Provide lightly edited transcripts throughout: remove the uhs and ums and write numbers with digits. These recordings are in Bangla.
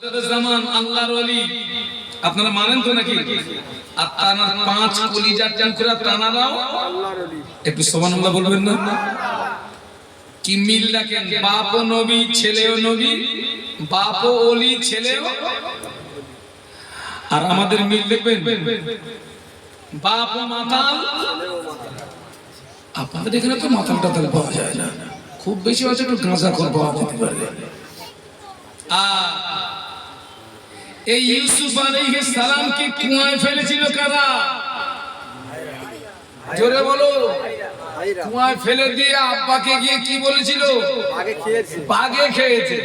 আল্লাহর ওলি আপনারা মানেন তো নাকি? আর তানার পাঁচ কলিজার টুকরা তানারাও আল্লাহর ওলি। একটু সুবহানাল্লাহ বলবেন না? কি মিল দেখেন, বাপও নবী ছেলেও নবী, বাপও ওলি ছেলেও। আর আমাদের মিল দেখবেন, বাপও মাতাল। আপনাদের এখানে তো মাতাল টাতাল পাওয়া যায় না, খুব বেশি আছে একটু গাঁজাখোর পাওয়া যেতে পারে। আর এই ইউসুফ আলাইহিস সালামকে কুয়ায় ফেলেছিল কারা? জোরে বলো। কুয়ায় ফেলে দিয়ে আব্বাকে গিয়ে কি বলেছিল? বাঘে খেয়েছে।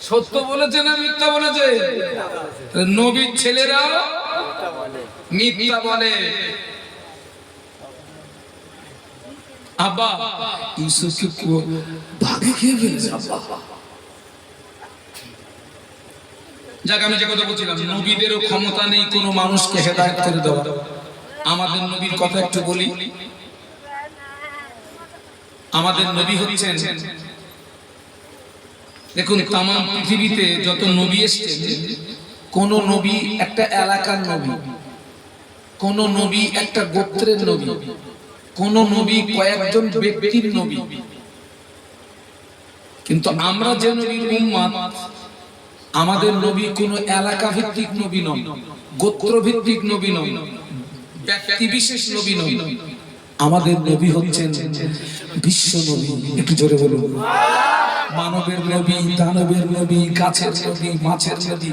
সত্য বলেছে না মিথ্যা বলেছে? নবীর ছেলেরা মিথ্যা বলে। আব্বা ইউসুফকে বাঘে খেয়ে ফেলেছে। আব্বা যাক, আমি যে কথা বলছিলাম, নবীদেরও ক্ষমতা নেই কোনো মানুষকে হেদায়েত করে দেওয়া। আমাদের নবীর কথা একটু বলি। আমাদের নবী হচ্ছেন, দেখুন তাম পৃথিবীতে যত নবী এসেছেন, কোন নবী একটা এলাকার নবী, কোন নবী একটা গোত্রের নবী, কোন নবী কয়েকজন ব্যক্তির নবী। কিন্তু আমরা যে নবীর উম্মত, আমাদের নবী কোন এলাকা ভিত্তিক নবী নন, গোত্র ভিত্তিক নবী নন, ব্যক্তি বিশেষ নবী নন। আমাদের নবী হচ্ছেন বিশ্ব নবী। একটু জোরে বলুন। মানবের নবী, দানবের নবী, গাছের নবী, মাছের নবী,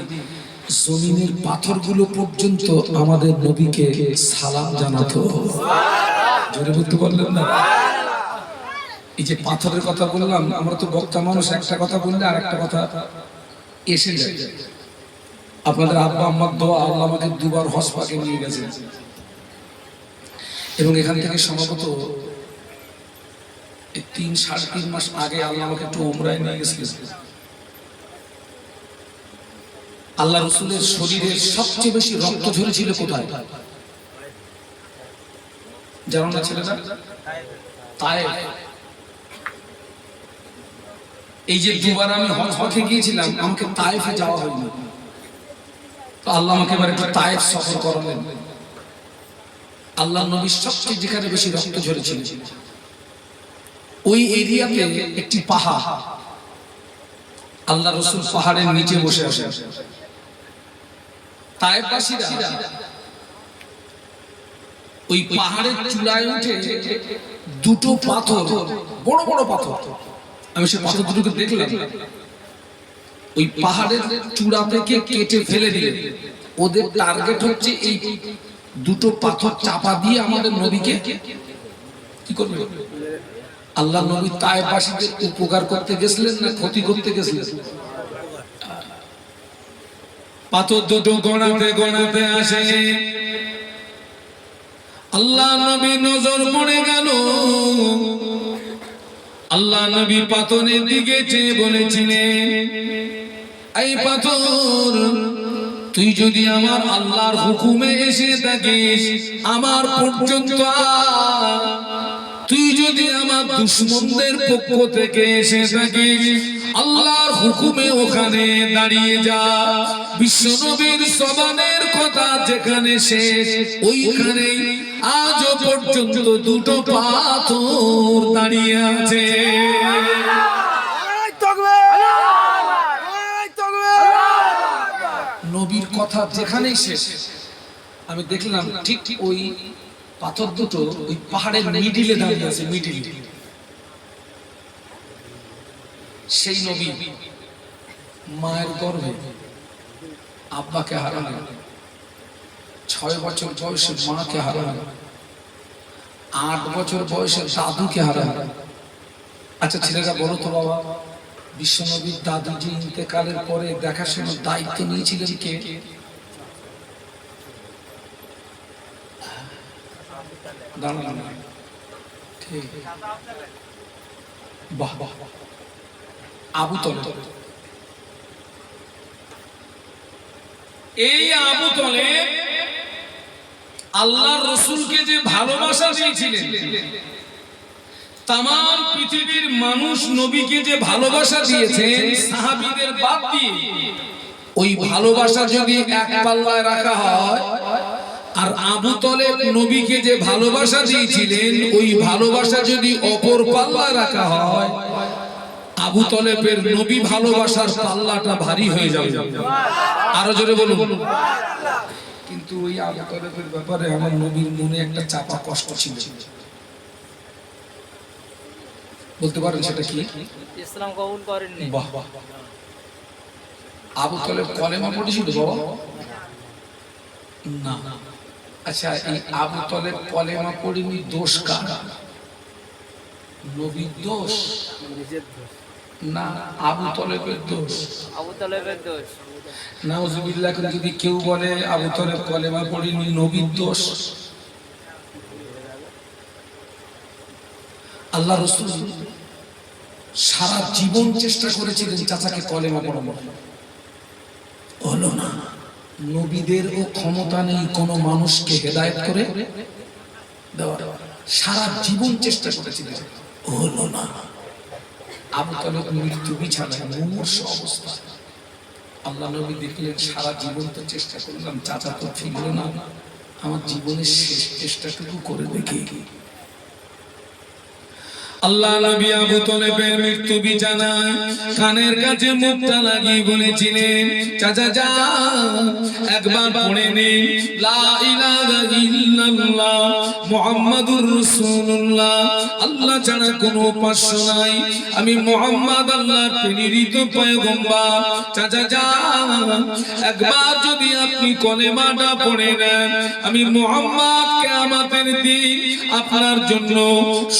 জমিনের পাথরগুলো পর্যন্ত আমাদের নবীকে সালাম জানাতো। জোরে বলতে পারলেন না? এই যে পাথরের কথা বললাম, আমরা তো বক্তা মানুষ, একটা কথা বললে আর একটা কথা এসে যায়। আপনাদের আব্বা আম্মার দোয়া, আল্লাহ আমাকে দুবার হজ পাকে নিয়ে গেছেন, এবং এখান থেকে সম্ভবত 3-3.5 মাস আগে আল্লাহ আমাকে একটু উমরায় নিয়ে গেছিলেন। আল্লাহ রাসূলের শরীরের সবচেয়ে বেশি রক্ত ঝরেছিল কোথায় জানো না ছেলেরা? তায়েফ। এই যে দুবার আমি হজ পাকে গিয়েছিলাম, আমাকে তায়েফে যাওয়া হয়নি, তো আল্লাহ আমাকে এবার একটু তায়েফ সফর করালেন। আল্লাহ নবীর সবচেয়ে যেখানে বেশি রক্ত ঝরেছিল ওই এরিয়াতে একটি পাহাড়, আল্লাহ রাসূল পাহাড়ের নিচে বসে আছেন। তায়েফবাসীরা ওই পাহাড়ের চূড়ায় উঠে দুটো পাথর, বড় বড় পাথর, আমি সেই পাথর দুটোকে দেখলাম, ওই পাহাড়ের চূড়া থেকে কেটে ফেলে দিলেন। ওদের টার্গেট হচ্ছে এই দুটো পাথর চাপা দিয়ে আমাদের নবীকে কি করবে? আল্লাহ নবী তায়েফবাসীদের উপকার করতে গেছিলেন না ক্ষতি করতে গেছিলেন? পাথর দুটো গড়াতে গড়াতে আসে, আল্লাহ নবী নজর পড়ে গেল। আল্লাহ নবী পাথরের দিকে চেয়ে বলেছিলেন, এই পাথর, তুই যদি আমার আল্লাহর হুকুমে এসে থাকিস আমার পর্যন্ত আয়, তুই যদি আমার দুশমনদের পক্ষ থেকে এসে থাকিস আল্লাহর হুকুমে ওখানে দাঁড়িয়ে যা। বিশ্বনবীর জবানের কথা যেখানে শেষ, ওইখানে আজও পর্যন্ত দুটো পাথর দাঁড়িয়ে আছে। নবীর কথা যেখানেই শেষ, আমি দেখলাম ঠিক ওই পাথর দুটো ওই পাহাড়ের মিডিলে দাঁড়িয়ে আছে। মিডিল সেই নবী মায়ের গর্ভে আব্বাকে হারালেন, 6 বছর বয়সে মাকে হারালেন, 8 বছর বয়সে দাদুকে হারালেন। আচ্ছা ছেলেরা বলো তো বাবা, বিশ্বনবীর দাদু যে ইন্তেকালের পরে দেখাশোনার দায়িত্ব নিয়েছিলেন কে? আবু তলেব। এই আবু তলেব আল্লাহর রাসূলকে যে ভালোবাসা দিয়েছিলেন, তাম পৃথিবীর মানুষ নবীকে যে ভালোবাসা দিয়েছেন সাহাবীদের বাদ দিয়ে, ওই ভালোবাসা যদি এক পাল্লায় রাখা হয়, আর আবু তলেব নবীকে যে ভালোবাসা দিয়েছিলেন ওই ভালোবাসা যদি অপর পাল্লায় রাখা হয়, আবু তলেবের নবী ভালোবাসার পাল্লাটা ভারী হয়ে যাবে। আরো জোরে বলুন। কিন্তু ওই আবু তলেবের ব্যাপারে আমার নবীর মনে একটা চাপা কষ্ট ছিল। বলতে পারেন সেটা কি? ইসলাম কবুল করেননি। বাহ বাহ। আবু তলেব কলেমা পড়েছিল বাবা? না। আচ্ছা, এই আবু তলেব কলেমা পড়েনি, দোষ কার? নবীর দোষ না, আবু তলেবের দোষ। আবু তালেবের দোষ। নাউজুবিল্লাহ। যদি কেউ বলে আবু তলেব কলেমা পড়েনি, নবীর দোষ। আল্লাহ রাসূল সারা জীবন চেষ্টা করেছিলেন চাচাকে কলেমা পড়ানো, হলো না। নবীদেরও ক্ষমতা নেই কোন মানুষকে হেদায়েত করে দেওয়ার। সারা জীবন চেষ্টা করেছিলেন, হলো না। আবু তালেব মৃত্যু বিছানায় মুমূর্ষ অবস্থা। আল্লাহ নবী দেখলেন সারা জীবন তো চেষ্টা করলাম, চাচা তো ফিরল না, আমার জীবনের শেষ চেষ্টাটুকু করে দেখি। আল্লাহ নবী আবু তলেবের মৃত্যু বিছানায় কানের কাছে মুখটা লাগিয়ে বলেছিলেন, চাচা যা একবার পড়ে নে লা ইলাহা ইল্লাল্লাহ মুহাম্মাদুর রাসূলুল্লাহ, আল্লাহ ছাড়া কোনো উপাস্য নাই, আমি মুহাম্মদ আল্লাহর প্রেরিত পয়গম্বর। চাচা যা একবার যদি আপনি কলেমাটা পড়ে নেন, আমি মুহাম্মদ কিয়ামতের দিন আপনার জন্য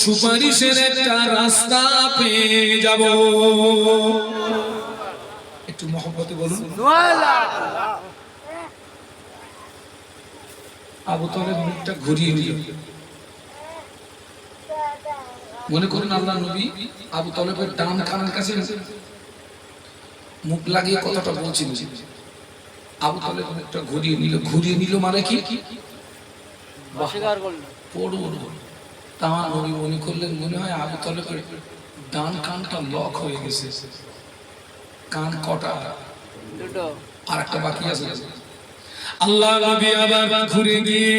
সুপারিশের একটা রাস্তা পেয়ে যাব। একটু মহব্বতে বলুন। আবু তলেব মুখটা ঘুরিয়ে নিল। মনে করুন আল্লাহ নবী আবু তলেবের ডান কানের কাছে মুখ লাগিয়ে কথাটা বলছিল। আবু তলেব মুখটা ঘুরিয়ে নিল। ঘুরিয়ে নিল মানে কি? অস্বীকার করল। তার নবী মনে করলেন মনে হয় আবু তলেবের ডান কানটা লক হয়ে গেছে। কান কটা? দুটো। আর একটা বাকি আছে। আল্লাহ নবী আবার ঘুরে গিয়ে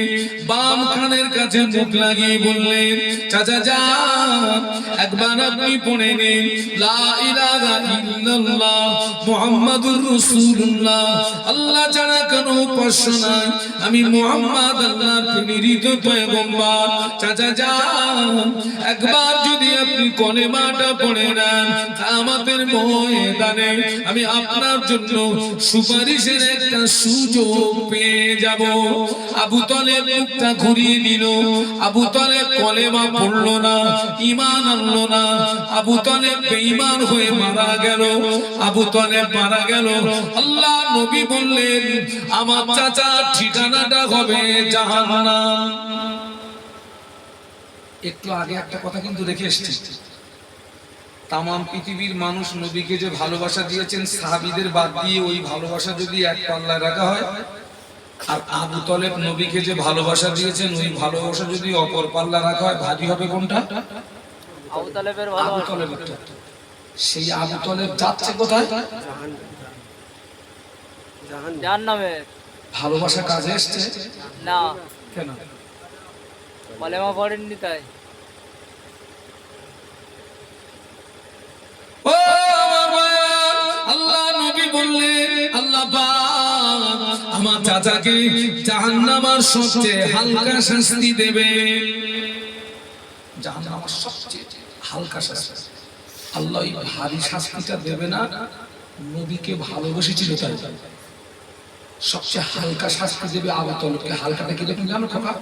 বাম কানের কাছে মুখ লাগিয়ে বললেন, চাচা যা একবার আপনি পড়ে নিন লা ইলাহা ইল্লাল্লাহ মুহাম্মাদুর রাসূলুল্লাহ, আল্লাহ ছাড়া কোনো উপাস্য নাই, আমি মুহাম্মদ আল্লাহর প্রেরিত পয়গম্বর। চাচা যা একবার যদি আপনি কলেমাটা পড়ে নেন, কিয়ামতের ময়দানে আমি আপনার জন্য সুপারিশের একটা সুযোগ পেয়ে যাব। আবু তলেব মুখটা ঘুরিয়ে নিল। আবু তলেব কলেমা পড়লো না, ঈমান আনলো না। আবু তলেব বেঈমান হয়ে মারা গেল। আবু তলেব মারা গেল। আল্লাহ নবী বললেন, আমার চাচার ঠিকানাটা হবে জাহান্নাম। একটু আগে একটা কথা কিন্তু রেখে এসেছি, তামাম পৃথিবীর মানুষ নবীকে যে ভালোবাসা দিয়েছেন সাহাবীদের বাদ দিয়ে ওই ভালোবাসা যদি এক পাল্লায় রাখা হয়, আর আবু তলেব নবীকে যে ভালোবাসা দিয়েছেন ওই ভালোবাসা যদি অপর পাল্লা রাখা হয়, ভারী হবে কোনটা? আবু তালেবের আবু ভালোবাসা। তলেবেরটা। সেই আবু তলেব যাচ্ছে কোথায়? জাহান্নামে। ভালোবাসা কাজে এসছে না, কেন? কলেমা পড়েননি তাই। ও আমার ভাইয়া, আল্লাহ নবী বললেন, আল্লাহ পাক আমার চাচাকে জাহান্নামের সবচেয়ে হালকা শাস্তি দেবে। জাহান্নামের সবচেয়ে হালকা শাস্তি। আল্লাহ এই ভারী শাস্তিটা দেবে না, নবীকে ভালোবেসেছিল তাই। সবচেয়ে হালকা শাস্তি দেবে আবু তলেবকে। হালকাটা কি দেখুন জানো খোকা?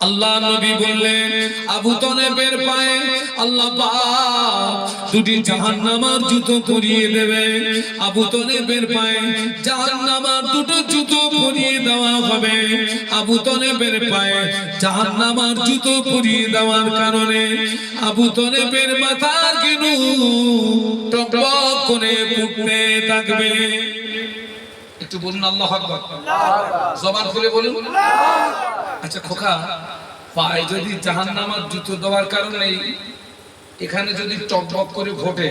আল্লাহ নবী বললেন, আবু তলেবের পায়ে আল্লাহ পাক দুটি জাহান্নামের জুতো পরিয়ে দেবে। আবু তলেবের পায়ে জাহান্নামের দুটো জুতো পরিয়ে দেওয়া হবে। আবু তলেবের পায়ে জাহান্নামের জুতো পরিয়ে দেওয়ার কারণে আবু তলেবের মাথার গেনু টকবক করে ফুটতে থাকবে। একটু বলুন আল্লাহু আকবার। জবান খুলে বলুন। আচ্ছা খোকা, পায়ে যদি জাহান্নামের জুতো দেওয়ার কারণে এখানে যদি টকবক করে ঘটে,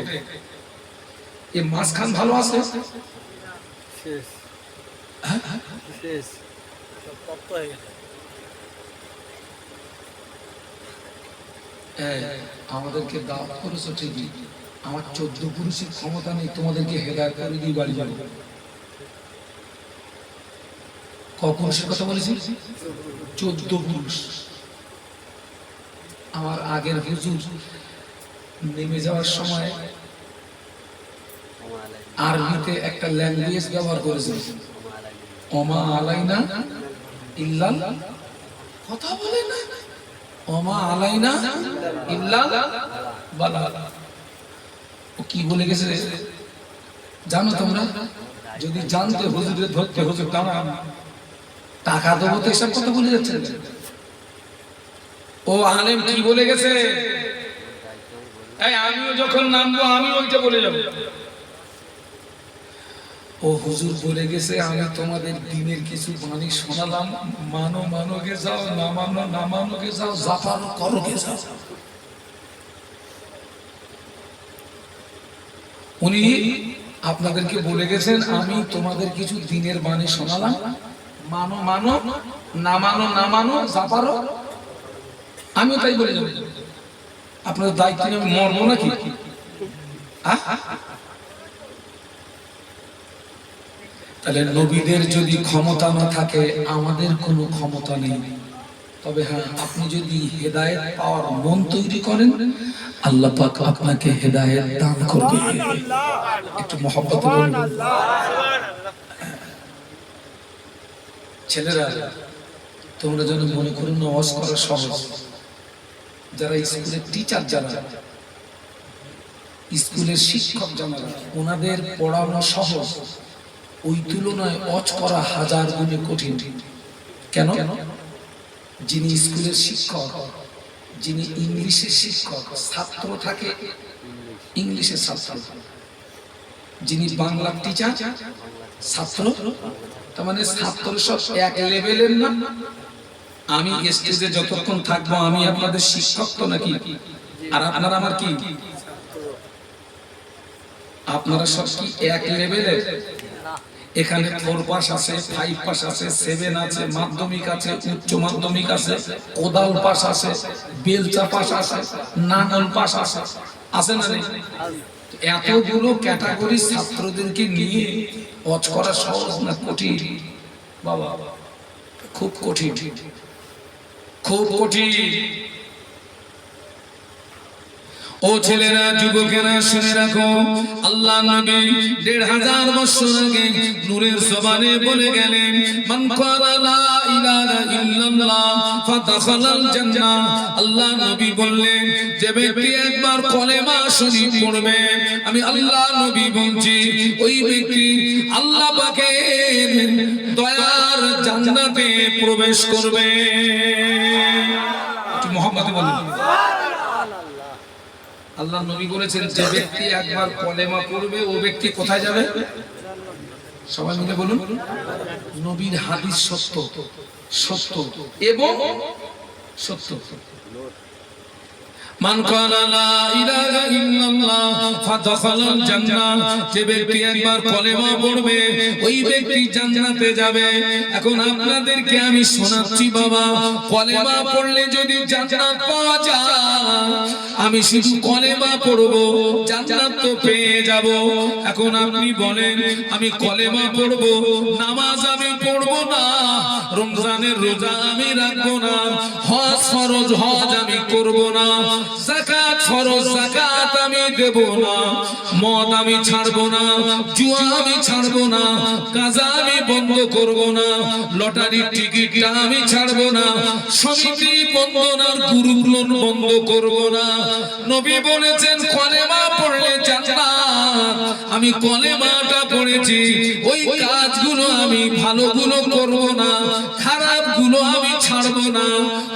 এই মাঝখান ভালো আছে? শেষ আমাদেরকে দাওয়াত করেছো ঠিকই, আমার 14 পুরুষের ক্ষমতা নেই তোমাদেরকে হেদায়েত করে দিয়ে বাড়ি যাবো। কখন সে কথা বলেছি? 14 পুরুষ। আমার আগের হুজুর নেমে যাওয়ার সময় আরবিতে একটা ল্যাঙ্গুয়েজ ব্যবহার করেছেন, ওমা আলাইনা ইল্লাল, কথা বলে না, ওমা আলাইনা ইল্লাল বালাগ। ও কি বলে গেছে জানো তোমরা? যদি জানতে হুজুরের ধরতে হুজুর টাকা দেবো তো এসব কথা বলে যাচ্ছে। ও আলেম কি বলে গেছে? আমিও যখন নামবো আমি ওইটা বলে যাবো। ও হুজুর বলে গেছে আমি তোমাদের দিনের কিছু বাণী শোনালাম, মানো মানো গে যাও, না মানো না মানো গে যাও, যা পারো করো গে যাও। উনি আপনাদেরকে বলে গেছেন আমি তোমাদের কিছু দিনের বাণী শোনালাম, মানো মানো, না মানো না মানো, যা পারো। আমিও তাই বলে যাবো। আপনাদের দায়িত্ব নিয়ে আমি মরবো নাকি? তাহলে নবীদের যদি ক্ষমতা না থাকে আমাদের কোনো ক্ষমতা নেই। তবে হ্যাঁ, আপনি যদি হেদায়েত পাওয়ার মন তৈরি করেন আল্লাহ পাক আপনাকে হেদায়েত দান করবে। একটু মহব্বতে বলুন। ছেলেরা তোমরা যেন মনে করো না ওয়াজ করা সহজ। যারা স্কুলের টিচার, যারা স্কুলের শিক্ষক, যারা ওনাদের পড়ানো সহজ, ওই তুলনায় ওয়াজ করা হাজার গুণে কঠিন। কেন? যিনি স্কুলের শিক্ষক, যিনি ইংলিশের শিক্ষক, ছাত্র থাকে ইংলিশের ছাত্র, যিনি বাংলা টিচার ছাত্র, তার মানে ছাত্র সব এক লেভেলের না। আমি স্টেজে যতক্ষণ থাকবো আমি আপনাদের শিক্ষক তো নাকি? আর আপনারা আমার কি? আপনারা সব কি এক লেভেলের? এখানে 4 পাস আছে, 5 পাস আছে, 7 আছে, মাধ্যমিক আছে, উচ্চ মাধ্যমিক আছে, কোদাল পাস আছে, বেলচা পাস আছে, নাঙ্গল পাস আছে, আছে না নেই? এতগুলো ক্যাটাগরি ছাত্রদেরকে নিয়ে ওয়াজ করা সহজ না কঠিন? বাবা খুব কঠিন, খুব কঠিন। ও ছেলেরা, যুবকেরা শুনে রাখো, আল্লাহ নবী 1500 বছর আগে নূরের জবানে বলে গেলেন, মান ক্বালা লা ইলাহা ইল্লাল্লাহ ফাদাখালাল জান্নাহ। আল্লাহ নবী বললেন, যে ব্যক্তি একবার কলেমা শরীফ পড়বে, আমি আল্লাহ নবী বলছি ওই ব্যক্তি আল্লাহ পাকের দয়ার জান্নাতে প্রবেশ করবে। একটু মুহাম্মদে বলুন। আল্লাহ নবী বলেছেন যে ব্যক্তি একবার কলেমা পড়বে ও ব্যক্তি কোথায় যাবে? সবাই মিলে বলুন। নবীর হাদিস সত্য, সত্য এবং সত্য। মান ক্বালা লা ইলাহা ইল্লাল্লাহ ফাদাখালাল জান্নাহ, যে ব্যক্তি একবার কলেমা পড়বে ওই ব্যক্তি জান্নাতে যাবে। এখন আপনাদেরকে আমি শোনাচ্ছি বাবা, কলেমা পড়লে যদি জান্নাত পাওয়া যায়, আমি শুধু কলেমা পড়বো জান্নাত তো পেয়ে যাব। এখন আপনি বলেন আমি কলেমা পড়বো, নামাজ আমি পড়বো না, রমজানের রোজা আমি রাখবো না, হজ ফরজ হজ আমি করব না, যাকাত ফরজ যাকাত আমি দেব না, মদ আমি ছাড়বো না, জুয়া আমি ছাড়বো না, গাঁজা আমি বন্ধ করব না, লটারির টিকিটটা আমি ছাড়বো না, সমিতি বন্ধনার গুরুকুল বন্ধ করব না। নবী বলেছেন কলেমা পড়লে জান্নাত। আমি কলেমাটা পড়েছি, ওই কাজগুলো আমি ভালোগুলো করব না, খারাপগুলো আমি ছাড়বো না।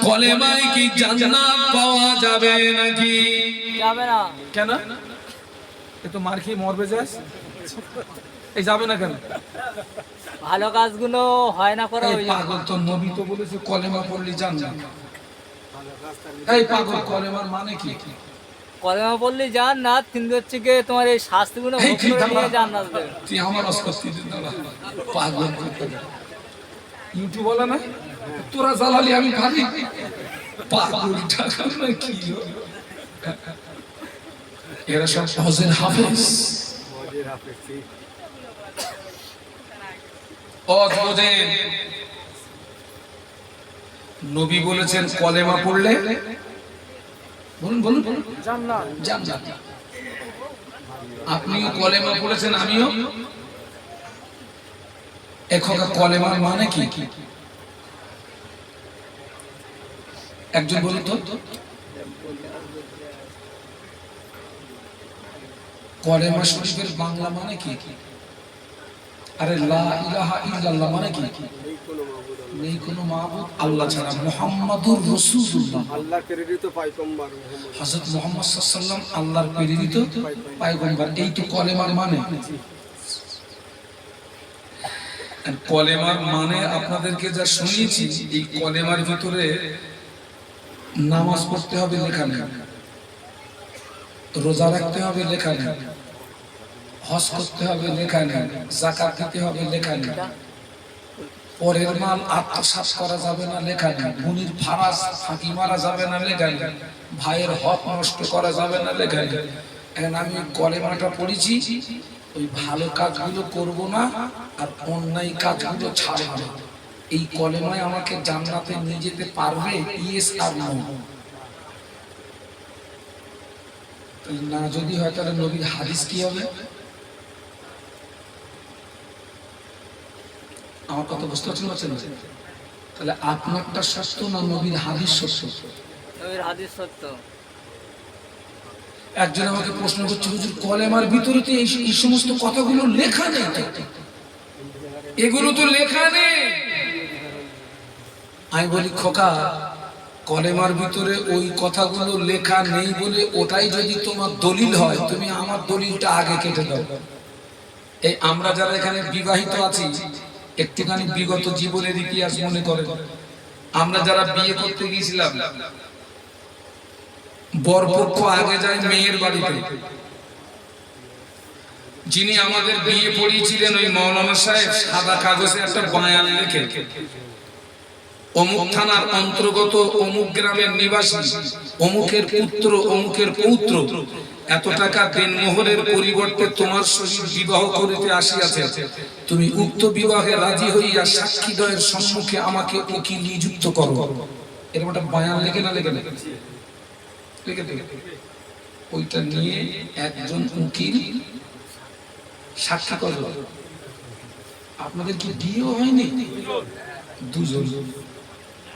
কলেমায় কি জান্নাত পাওয়া যাবে নাকি? যাবে না। কেন? এ তো মার খেয়ে মরবে, যাস এই যাবে না কেন? ভালো কাজগুলো হয় না করা। এই পাগল, তো নবী তো বলেছে কলেমা পড়লে জান্নাত। এই পাগল, কলেমার মানে কি? কলেমা পড়লে জান্নাত, কিন্তু হচ্ছে গিয়ে তোমার এই শাস্তিগুলো এই ভোগ করে দাঁড়া। নিয়ে জান্নাত দেবে। তুই আমার অস্বস্তি দিন দাঁড়া। পাগল কোথাকার। ইউটিউব বলে না তোরা জ্বালালি আমি ভাবি পাগল টাকা না কি হবে? এরা সব হজের হাফেজ বোঝেন। নবী বলেছেন কলেমা পড়লে বলুন বলুন বলুন জান্নাত। জান্নাত। আপনিও কলেমা পড়েছেন, আমিও। এখন কলেমার মানে কি? একজন বলুন তো, কলেমা শরীফের বাংলা মানে কি? আরে লা ইলাহা ইল্লাল্লাহ মানে কি? নেই কোনো মাবুদ আল্লাহ ছাড়া, মুহাম্মাদুর রাসূলুল্লাহ, আল্লাহর প্রেরিত পয়গম্বর হযরত মুহাম্মদ সাল্লাল্লাহু আলাইহি ওয়াসাল্লাম আল্লাহর প্রেরিত পয়গম্বর। এই তো কলেমার মানে। আর কলেমার মানে আপনাদেরকে যা শুনিয়েছি, এই কলেমার ভিতরে নামাজ পড়তে হবে লেখা নেই, রোজা রাখতে হবে লেখা নেই, হজ করতে হবে লেখা নেই, যাকাত দিতে হবে লেখা নেই, পরের মাল আত্মসাৎ করা যাবে না লেখা নেই, খুনির ফারাজ ফাঁকি মারা যাবে না লেখা নেই, ভাইয়ের হক নষ্ট করা যাবে না লেখা নেই। এখন আমি কলেমাটা পড়েছি, ওই ভালো কাজগুলো করব না আর অন্যায় কাজগুলো ছাড়ব না। এই কলেমায় আমাকে জান্নাতে নিয়ে যেতে পারবে? ইয়েস আর নো। না যদি হয় তাহলে নবীর হাদিস কি হবে? আমার কথা বুঝতে পারছেন? তাহলে আপনারটা সত্য না নবীর হাদিস সত্য? নবীর হাদিস সত্য। একজন আমাকে প্রশ্ন করছে, হুজুর কলেমার ভিতরে তো এই সমস্ত কথাগুলো লেখা নেই, এগুলো তো লেখা নেই। আমি বলি, খোকা, কলেমার ভিতরে ওই কথাগুলো লেখা নেই বলে ওটাই যদি তোমার দলিল হয়, তুমি আমার দলিলটা আগে কেটে দাও। এই আমরা যারা এখানে বিবাহিত আছি, একটুখানি বিগত জীবনের ইতিহাস মনে করেন। আমরা যারা বিয়ে করতে গিয়েছিলাম, বরপক্ষ আগে যায় মেয়ের বাড়িতে। যিনি আমাদের বিয়ে পড়িয়েছিলেন ওই মৌলানা সাহেব সাদা কাগজে একটা বয়ান লিখে, অমুক থানার অন্তর্গত অমুক গ্রামের নিবাসী অমুকের পুত্র অমুকের পৌত্র এত টাকা দেনমোহরের পরিবর্তে তোমার সহিত বিবাহ করিতে আসিয়াছে, তুমি উক্ত বিবাহে রাজি হইয়া সাক্ষীদ্বয়ের সম্মুখে আমাকে উকিল নিযুক্ত করো। এরকম একটা বয়ান লিখে না লিখে লিখে ওইটা নিয়ে একজন উকিল সাক্ষী করলো। আপনাদের কি বিয়েও হয়নি? দুজন।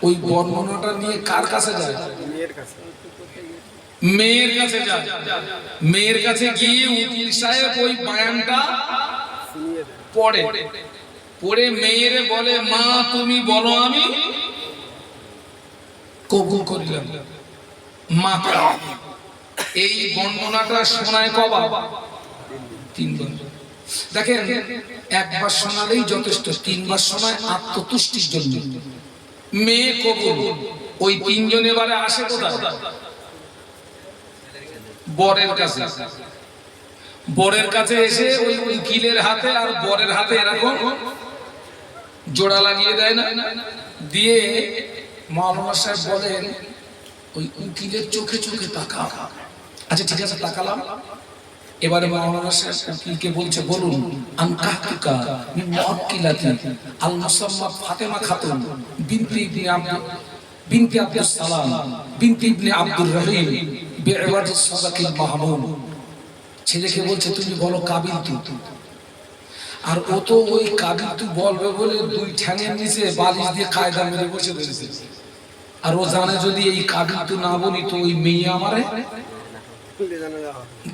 ওই বর্ণনাটা নিয়ে কার কাছে যায়? মেয়ের কাছে। মেয়ের কাছে যায়। মেয়ের কাছে গিয়ে উকিল সাহেব ওই বয়ানটা পড়ে। পড়ে মেয়েরে বলে, মা তুমি বলো আমি কবুল করিলাম। মা এই বর্ণনাটা শোনায় কবার? তিনবার। দেখেন, একবার শোনালেই যথেষ্ট, তিনবার শোনায় আত্মতুষ্টির জন্য। মেয়ে কবুল। ওই তিনজন এবারে আসে কোথায়? বরের কাছে। বরের কাছে এসে ওই উকিলের হাতে আর বরের হাতে এরকম জোড়া লাগিয়ে দেয় না? দিয়ে মাওলানা সাহেব বলেন, ওই উকিলের চোখে চোখে তাকা। আচ্ছা ঠিক আছে, তাকালাম। এবারে মাওলানা সাহেব উকিলকে বলছে, বলুন আনকাহতুকা মিন মুআক্কিলাতি আল মুসাম্মা ফাতেমা খাতুন বিনতি আব্দুস সালাম বিনতি ইবনে আব্দুর রহিম বিইওয়াজিস সাদাকিল মাহমুদ। ছেলেকে বলছে, তুমি বলো কাবিল তু। আর ও তো ওই কাবিল তু বলবে বলে দুই ঠ্যাঙের নিচে বালিশ দিয়ে কায়দা মেরে বসে রয়েছে। আর ও জানে যদি এই কাবিল তু না বলি তো ওই মেয়ে আমারে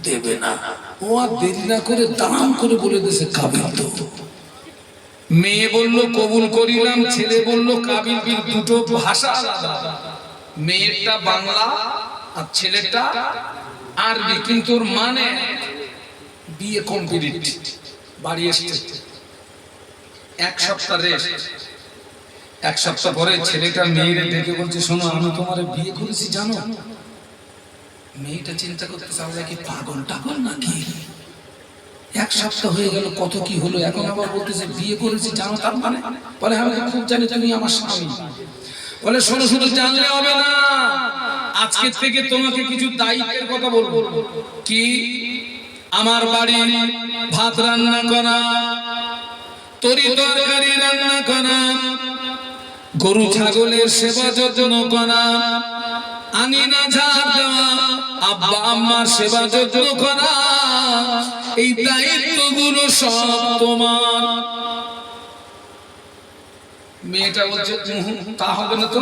দেবে না। ও আর দেরি না করে দাম করে বলে দিয়েছে কাবিল তু। মেয়ে বলল কবুল করিলাম, ছেলে বলল কাবিল বিল। দুটো ভাষা আলাদা, মেয়েরটা বাংলা আর ছেলেটা আরবি, কিন্তু ওর মানে বিয়ে কমপ্লিট। বাড়ি এসছে, এক সপ্তাহ রেস্ট। এক সপ্তাহ পরে ছেলেটা মেয়েরে ডেকে বলছে, শোনো আমি তোমার বিয়ে করেছি জানো? মেয়েটা চিন্তা করতেছে আমরা কি পাগল টাগল নাকি, এক সপ্তাহ হয়ে গেল কত কি হলো, এখন আবার বলতেছে বিয়ে করেছি জানো তার মানে, বলে আমি তো খুব জানি তুমি আমার স্বামী। বলে শোনো, শুধু জানলে হবে না, আজকে থেকে তোমাকে কিছু দায়িত্বের কথা বলবো। কি? আমার বাড়ি ভাত রান্না করা, তরি তরকারি রান্না করা, গরু ছাগলের সেবা যত্ন করা, আঙিনা ঝাড় দেওয়া, আব্বা আম্মার সেবা যত্ন করা, এই দায়িত্বগুলো সব তোমার। মেয়েটা বলছে তা হবে না তো।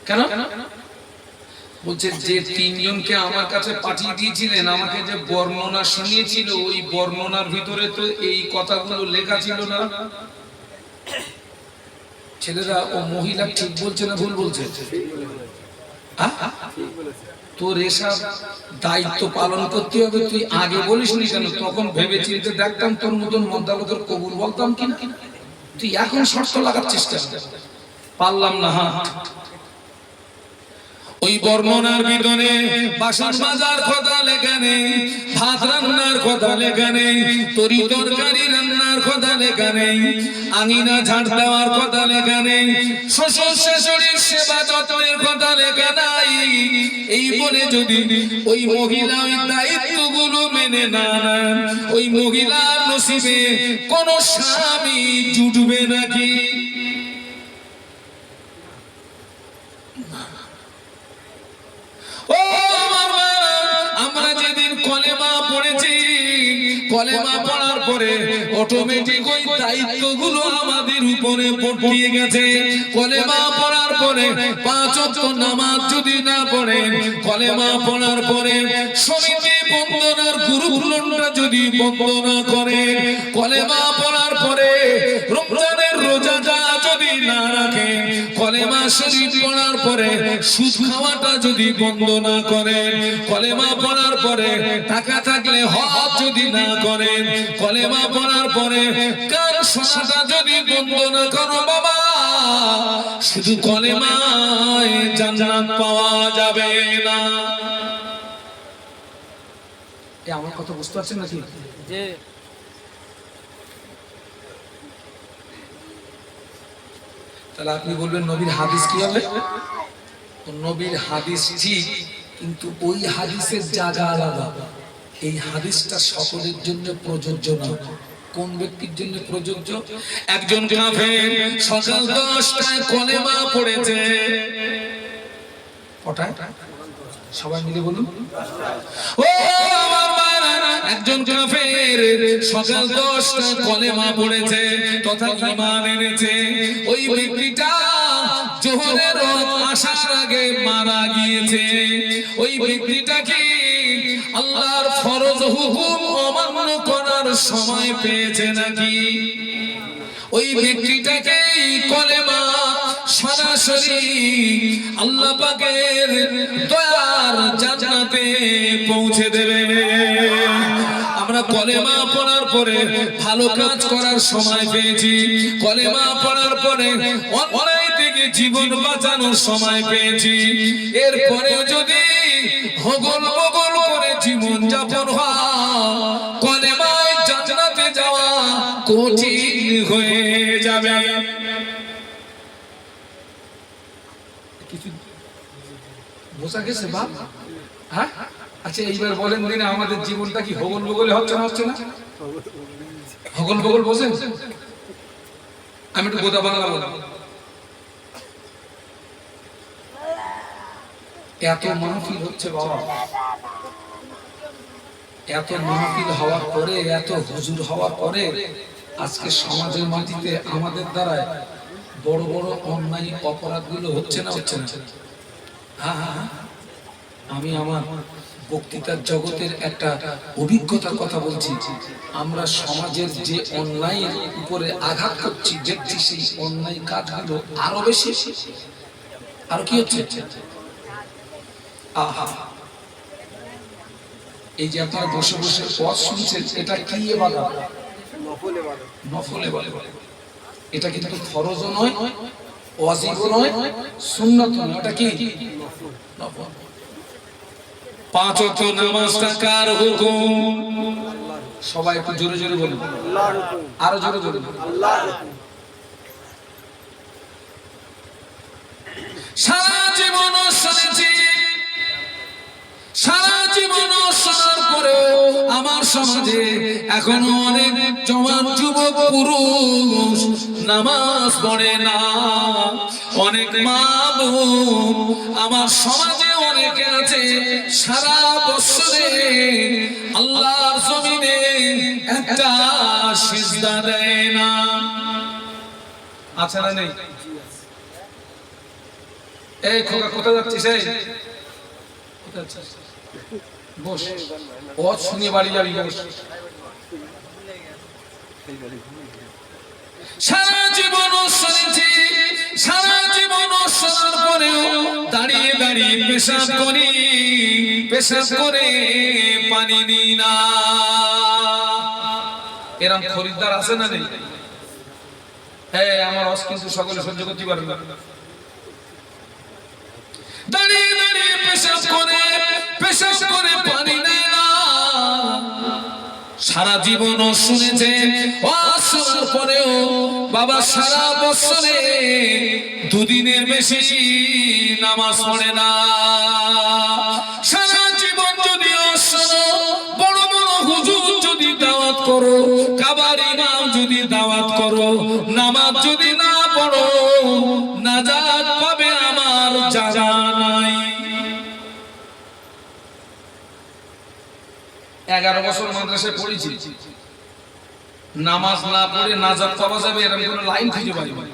কেন? বলছে যে তিনজনকে আমার কাছে পাঠিয়ে দিয়েছিলেন, আমাকে যে বর্ণনা শুনিয়েছিল, ওই বর্ণনার ভিতরে তো এই কথাগুলো লেখা ছিল না। ছেলেরা ও মহিলা ঠিক বলছে না ভুল বলছে? তোর এসব দায়িত্ব পালন করতে হবে, তুই আগে বলিসনি কেন? তখন ভেবে চিন্তে দেখতাম তোর মতন মন্দালকের কবুল বলতাম কিনা। তুই এখন শর্ত লাগার চেষ্টা, পারলাম না। ওই বর্ণনার ভিতরে বাসন মাজার কথা লেখা নেই, ভাত রান্নার কথা লেখা নেই, তরি তরকারি রান্নার কথা লেখা নেই, আঙিনা ঝাড় দেওয়ার কথা লেখা নেই, শ্বশুর শাশুড়ির সেবা যত্নের কথা লেখা নাই। এই বলে যদি ওই মহিলা ওই দায়িত্বগুলো মেনে না নেন, ওই মহিলার নসিবে কোন স্বামী জুটবে নাকি? ও আমার মা, আমরা যেদিন কলেমা পড়েছি, কলেমা পড়ার পরে অটোমেটিক ওই দায়িত্বগুলো আমাদের উপরে পড়িয়ে গেছে। কলেমা পড়ার পরে 5 ওয়াক্ত নামাজ যদি না পড়েন, কলেমা পড়ার পরে সমিতি বন্দনার গুরুকুলটা যদি বন্দনা করেন, কলেমা পড়ার পরে রমজানের রোজাটা যদি না রাখেন, কলেমা শরীফ পড়ার পরে সুদ খাওয়াটা যদি বন্ধ না করেন, কলেমা পড়ার পরে টাকা থাকলে হজ যদি না করেন, কলেমা পড়ার পরে কার শোনাটা যদি বন্ধ না করো বাবা, শুধু কলেমায় জান্নাত পাওয়া যাবে না। আমার কথা বুঝতে পারছেন নাকি? যে তাহলে আপনি বলবেন নবীর হাদিস কি হবে? নবীর হাদিস ঠিক, কিন্তু ওই হাদিসের জায়গা আলাদা। এই হাদিসটা সকলের জন্য প্রযোজ্য না। কোন ব্যক্তির জন্য প্রযোজ্য? একজন কাফের সকাল 10টায় কলেমা পড়েছে। কটায়? সবাই মিলে বলুন। ও আমার মায়েরা, একজন কাফের সকাল 10টায় কলেমা পড়েছে তথা ঈমান এনেছে, ওই ব্যক্তিটা জোহরের আসার আগে মারা গিয়েছে। ওই ব্যক্তিটাকে আল্লাহর ফরজ হুকুম অমান্য করার সময় পেয়েছে নাকি? ওই ব্যক্তিটাকে কলেমা সরাসরি আল্লাহ পাকের দয়ার জান্নাতে পৌঁছে দেবে। আমরা কলেমা পড়ার পরে ভালো কাজ করার সময় পেয়েছি, কলেমা পড়ার পরে অন্যায় থেকে জীবন বাঁচানোর সময় পেয়েছি। এরপরেও যদি হগল বগল করে জীবন যাপন হয়, কলেমায় জান্নাতে যাওয়া কঠিন হয়ে যাবে। কিছু বোঝা গেছে বাপ? হ্যাঁ, আচ্ছা এইবার বলেন দিনে আমাদের জীবনটা কি হগল বগলে হচ্ছে না? হচ্ছে না? হগল বগল বোঝেন? আমি একটু গোদা বাংলা বললাম। এত মাহফিল হচ্ছে বাবা, এত মাহফিল হওয়ার পরে, এত হুজুর হওয়ার পরে আজকে সমাজের মাটিতে আমাদের দ্বারা বড় বড় অন্যায় অপরাধগুলো হচ্ছে না? হচ্ছে না? হ্যাঁ হ্যাঁ, আমি আমার বক্তৃতার জগতের একটা অভিজ্ঞতার কথা বলছি। আমরা সমাজের যে অন্যায়ের উপরে আঘাত করছি, দেখছি সেই অন্যায় কাজগুলো আরো বেশি। আর কি হচ্ছে? আহা, এই যে আপনারা বসে বসে পথ শুনছেন, এটা কি ইবাদত? নফল ইবাদত। এটা কিন্তু ফরজও নয়, ওয়াজিবও নয়, সুন্নাতও নয়, এটা কি? নফল। পাঁচ ওয়াক্ত নামাজটা কার হুকুম? সবাই একটু জোরে জোরে বলুন, আল্লাহর হুকুম, আরো জোরে জোরে। আল্লাহর হুকুম। সারা জীবন শুনেছি, সারা জীবন শোনার পরেও আমার সমাজে এখনো অনেক জওয়ান যুবক পুরুষ নামাজ পড়ে না। অনেক মা বোন আমার সমাজে অনেকে আছে সারা বছরে আল্লাহর জমিনে একটা সিজদা দেয় না। আছে না নেই? এই খোকা কোথায় যাচ্ছিস? এই কোথায় যাচ্ছিস? বস, ও শুনে বাড়ি যাবি, বস। সারা জীবন শুনেছি, সারা জীবন শোনার পরেও দাঁড়িয়ে দাঁড়িয়ে পেশাব করি, পেশাব করে পানি নিই না। এরম খরিদ্দার আছে না নেই? হ্যাঁ, আমার অস কিন্তু সকলে সহ্য করতে পারবে না। দাঁড়িয়ে দাঁড়িয়ে পেশাব করে, পেশাব করে পানি নেয় না। সারা জীবন শুনেছে, শোনার পরেও বাবা সারা বছরে দুদিনের বেশি নামাজ পড়ে না। সারা জীবন যদি শোনো, বড় বড় হুজুর যদি দাওয়াত করো, কাবার ইমাম যদি দাওয়াত করো, নামাজ যদি না পড়ো, নাজাত পাবে আমার জানা নাই। 11 বছর মাদ্রাসায় পড়েছি, নামাজ না পড়ে নাজাত পাওয়া যাবে এরকম কোনো লাইন খুঁজে পাই না।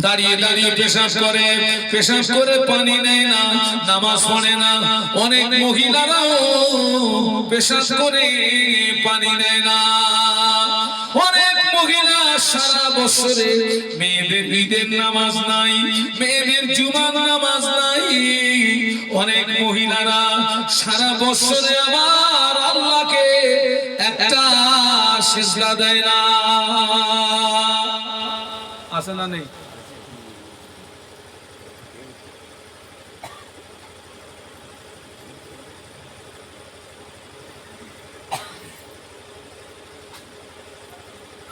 দাঁড়িয়ে দাঁড়িয়ে পেশাব করে, পেশাব করে পানি নেয় না, নামাজ পড়ে না। অনেক মহিলারাও পেশাব করে পানি নেয় না। অনেক মহিলা সারা বছরে মেয়েদের ঈদের নামাজ নাই, মেয়েদের জুমার নামাজ নাই। অনেক মহিলারা সারা বছরে আমার আল্লাহকে একটা সিজদা দেয় না। আছে না নেই?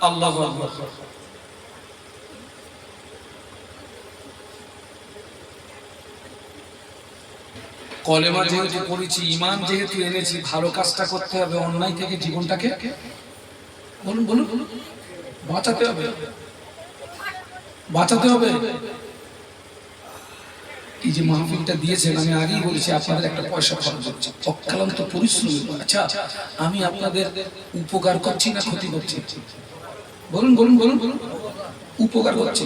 আল্লাহু আকবার। কলেমা যেহেতু পড়েছি, ঈমান যেহেতু এনেছি, ভালো কাজটা করতে হবে, অন্যায় থেকে জীবনটাকে বলুন বলুন বাঁচাতে হবে, বাঁচাতে হবে। এই যে মাহফিলটা দিয়েছেন, আমি আগেই বলেছি আপনাদের একটা পয়সা খরচ হচ্ছে, অক্লান্ত পরিশ্রম। আচ্ছা, আমি আপনাদের উপকার করছি না ক্ষতি করছি? বলুন বলুন বলুন বলুন। উপকার করছি,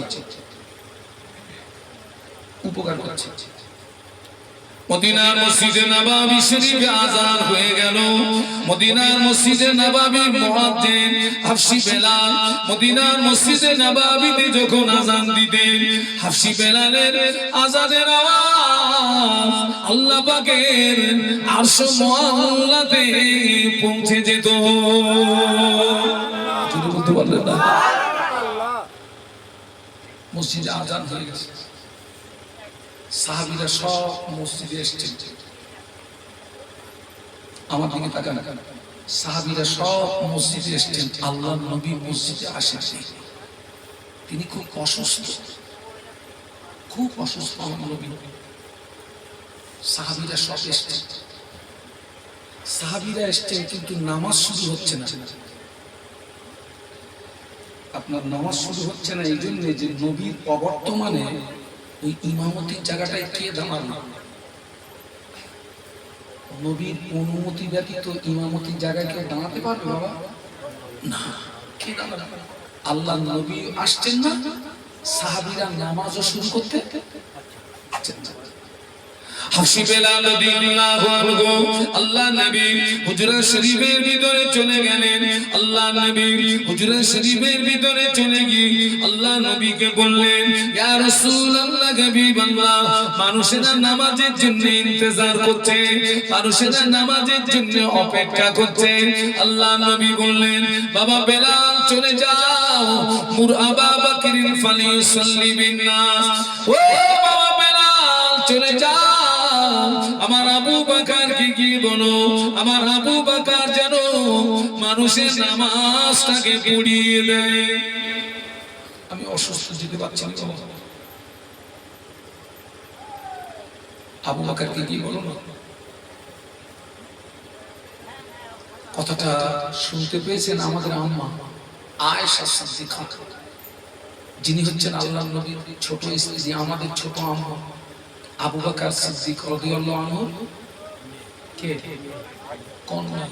উপকার করছি। মদিনার মসজিদে নববী শরীফে আযান হয়ে গেল। মদিনার মসজিদে নববী মুয়াজ্জিন হাফসি বেলাল মদিনার মসজিদে নববীতে যখন আযান দিতেন, হাফসি বেলালের আযানের আওয়াজ আল্লাহ পাকের আরশ মুআল্লাতে পৌঁছে যেত। যদি বলতে পারলেন না, মসজিদে আযান হয়ে গেছে, সাহাবীরা সব মসজিদে এসেছেন। আমার দিকে তাকান, সাহাবীরা সব মসজিদে এসেছেন, আল্লাহর নবী মসজিদে আসেননি। তিনি খুব অসুস্থ, খুব অসুস্থ আমার নবী। সাহাবীরা সব এসেছেন, সাহাবীরা এসেছেন, কিন্তু নামাজ শুরু হচ্ছে না। আপনার নামাজ শুরু হচ্ছে না এই জন্য যে নবীর অবর্তমানে ওই ইমামতির জায়গাটায় কে দাঁড়ানো? নবীর অনুমতি ব্যতীত ইমামতির জায়গায় কেউ দাঁড়াতে পারবে বাবা? না, কে দাঁড়াবে? আল্লাহ নবী আসছেন না, সাহাবীরা নামাজও শুরু করতে হাফসি বেলাল রাদিয়াল্লাহু আনহু আল্লাহ নবী হুজরা শরীফের ভিতরে চলে গেলেন। আল্লাহ নবী হুজরা শরীফের ভিতরে চলে গিয়ে আল্লাহ নবীকে বললেন, ইয়া রাসূলুল্লাহ, হাবিবাল্লাহ, মানুষেরা নামাজের জন্য ইন্তজার করছে, মানুষেরা নামাজের জন্য অপেক্ষা করছে। আল্লাহ নবী বললেন, বাবা বেলাল চলে যাও, মুর আবা বকরিন ফালিউসাল্লি বিন নাস। ও বাবা বেলাল চলে যাও, আমার আবু বকরকে কি বলো, আমার আবু বকর যেন মানুষের নামাজটাকে পড়িয়ে দেয়। আমি অসুস্থ, যেতে পারছি না। আবু বকরকে কি বলো না, কথাটা শুনতে পেয়েছেন আমাদের আম্মা আয়েশা সিদ্দিকা, যিনি হচ্ছেন আল্লাহর নবীর ছোট স্ত্রী, আমাদের ছোট আম্মা আবু বকর সিদ্দিক রাদিয়াল্লাহু আনহু কে কন্যা।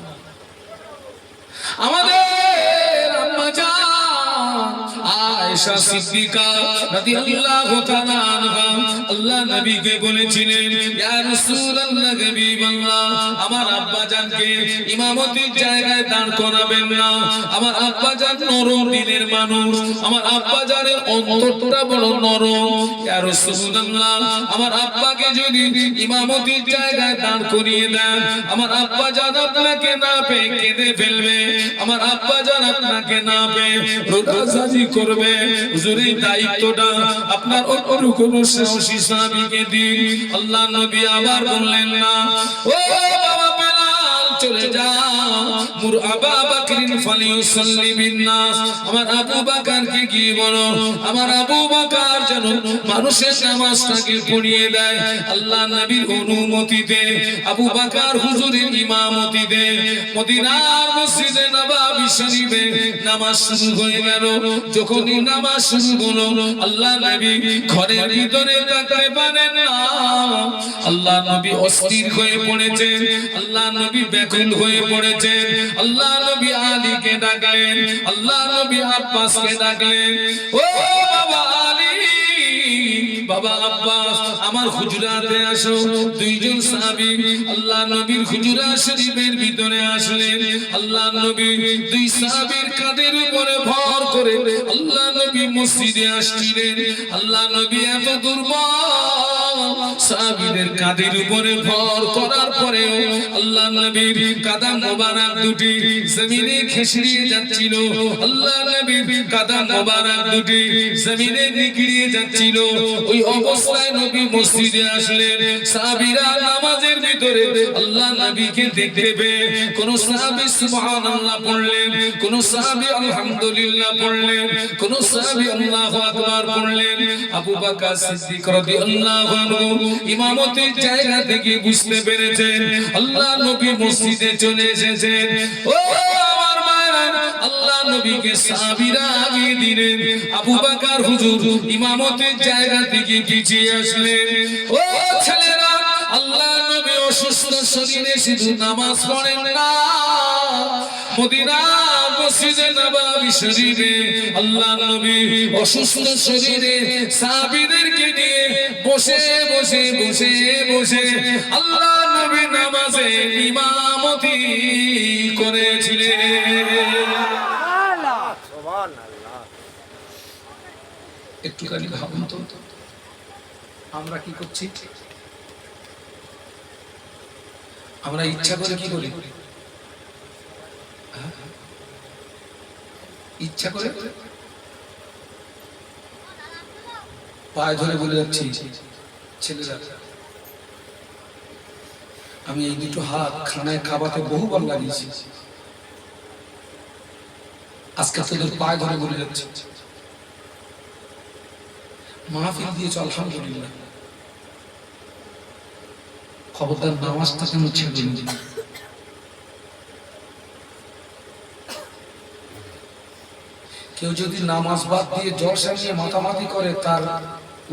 আমাদের আম্মা জান আয়েশা সিদ্দিকা রাদিয়াল্লাহু তাআলা আনহা আল্লাহ নবীকে বলেছিলেন, ইয়া রাসূলুল্লাহ, হাবিবাল্লাহ, আমার আব্বা জানকে ইমামতির জায়গায় দাঁড় করাবেন না। আমার আব্বা জান নরম দিনের মানুষ, আমার আব্বা জানের অন্তরটা বড় নরম। ইয়া রাসূলুল্লাহ, আমার আব্বাকে যদি ইমামতির জায়গায় দাঁড় করিয়ে দেন, আমার আব্বা জান আপনাকে না পেয়ে কেঁদে ফেলবে, আমার আব্বা জান আপনাকে না পেয়ে রোজাজি করবে। হুজুরের দায়িত্বটা আপনার অন্য কোনো সাহসী সাহাবীকে দিন। আল্লাহ নবী আবার বললেন না, ও বাবা বেলাল চলে যাও, মুর আবা বকরিন ফালিউসাল্লি বিন্নাস, আমার আবু বকরকে কি বলো, আমার আবু বকর যেন মানুষের নামাজটাকে পড়িয়ে দেয়। আল্লাহ নবীর অনুমতিতে আবু বকর হুজুরের ইমামতিতে মদিনার মসজিদে নববী শরীফে নামাজ শুরু হয়ে গেল। যখনই নামাজ শুরু হলো, আল্লাহ নবী ঘরের ভিতরে থাকতে পারেন না। আল্লাহ নবী অস্থির হয়ে পড়েছেন, আল্লাহ নবী ব্যাকুল হয়ে পড়েছেন। আল্লাহ নবী আলীকে ডাকলেন, আল্লাহ নবী আব্বাসকে ডাকলেন, ও বাবা আলী, বাবা আব্বাস, আমার হুজরাতে আসো। দুইজন সাহাবী আল্লাহ নবীর হুজরা শরীফের ভিতরে আসলেন। আল্লাহ নবী দুই সাহাবীর কাঁধের উপরে ভর করে আল্লাহ নবী মসজিদে আসছিলেন। আল্লাহ নবী এত দুর্বল, সাহাবীদের কাঁধের উপরে ভর করার পরেও আল্লাহ নবীর কাদা মোবারক দুটি জমিনে খেসড়িয়ে যাচ্ছিল। আল্লাহ নবীর কাদা মোবারক দুটি জমিনে নিগড়িয়ে যাচ্ছিল। ওই অবস্থায় নবী মসজিদে আসলেন। সাহাবীরা নামাজের ভিতরে আল্লাহ নবীকে দেখতে পেয়ে কোন সাহাবী সুবহানাল্লাহ পড়লেন, কোন সাহাবী আলহামদুলিল্লাহ পড়লেন, কোন সাহাবী আল্লাহু আকবার পড়লেন। আবু বকর সিদ্দিক রাদিয়াল্লাহু আনহু ইমামতির জায়গা থেকে বুঝতে পেরেছেন আল্লাহ নবী মসজিদে চলে এসেছেন। ও আমার মায়েরা, আল্লাহ নবীকে সাহাবীরা আগিয়ে দিলেন। আবু বকর হুজুর ইমামতের জায়গা থেকে পিছিয়ে আসলেন। ও ছেলেরা, আল্লাহ নবী অসুস্থ শরীরে শুধু নামাজ পড়েন না, মদিনার মসজিদে নববী শরীফে আল্লাহ নবী অসুস্থ শরীরে সাহাবীদেরকে নিয়ে বসে বসে বসে বসে আল্লাহ নবী নামাজে ইমামতি করেছিলেন। একটুখানি ভাবুন তো, আমরা কি করছি? আমরা ইচ্ছা করে কি করি? ইচ্ছা করে পায়ে ধরে বলে যাচ্ছি, ছেলেরা, আমি এই দুটো হাত খানায় খাবাতে বহুবার লাগিয়েছি, আজকে তোদের পায়ে ধরে বলে যাচ্ছি, মাহফিল দিয়েছ আলহামদুলিল্লাহ, খবরদার নামাজটা কেন ছেড়ে দিন। কেউ যদি নামাজ বাদ দিয়ে জলসা নিয়ে মাতামাতি করে, তার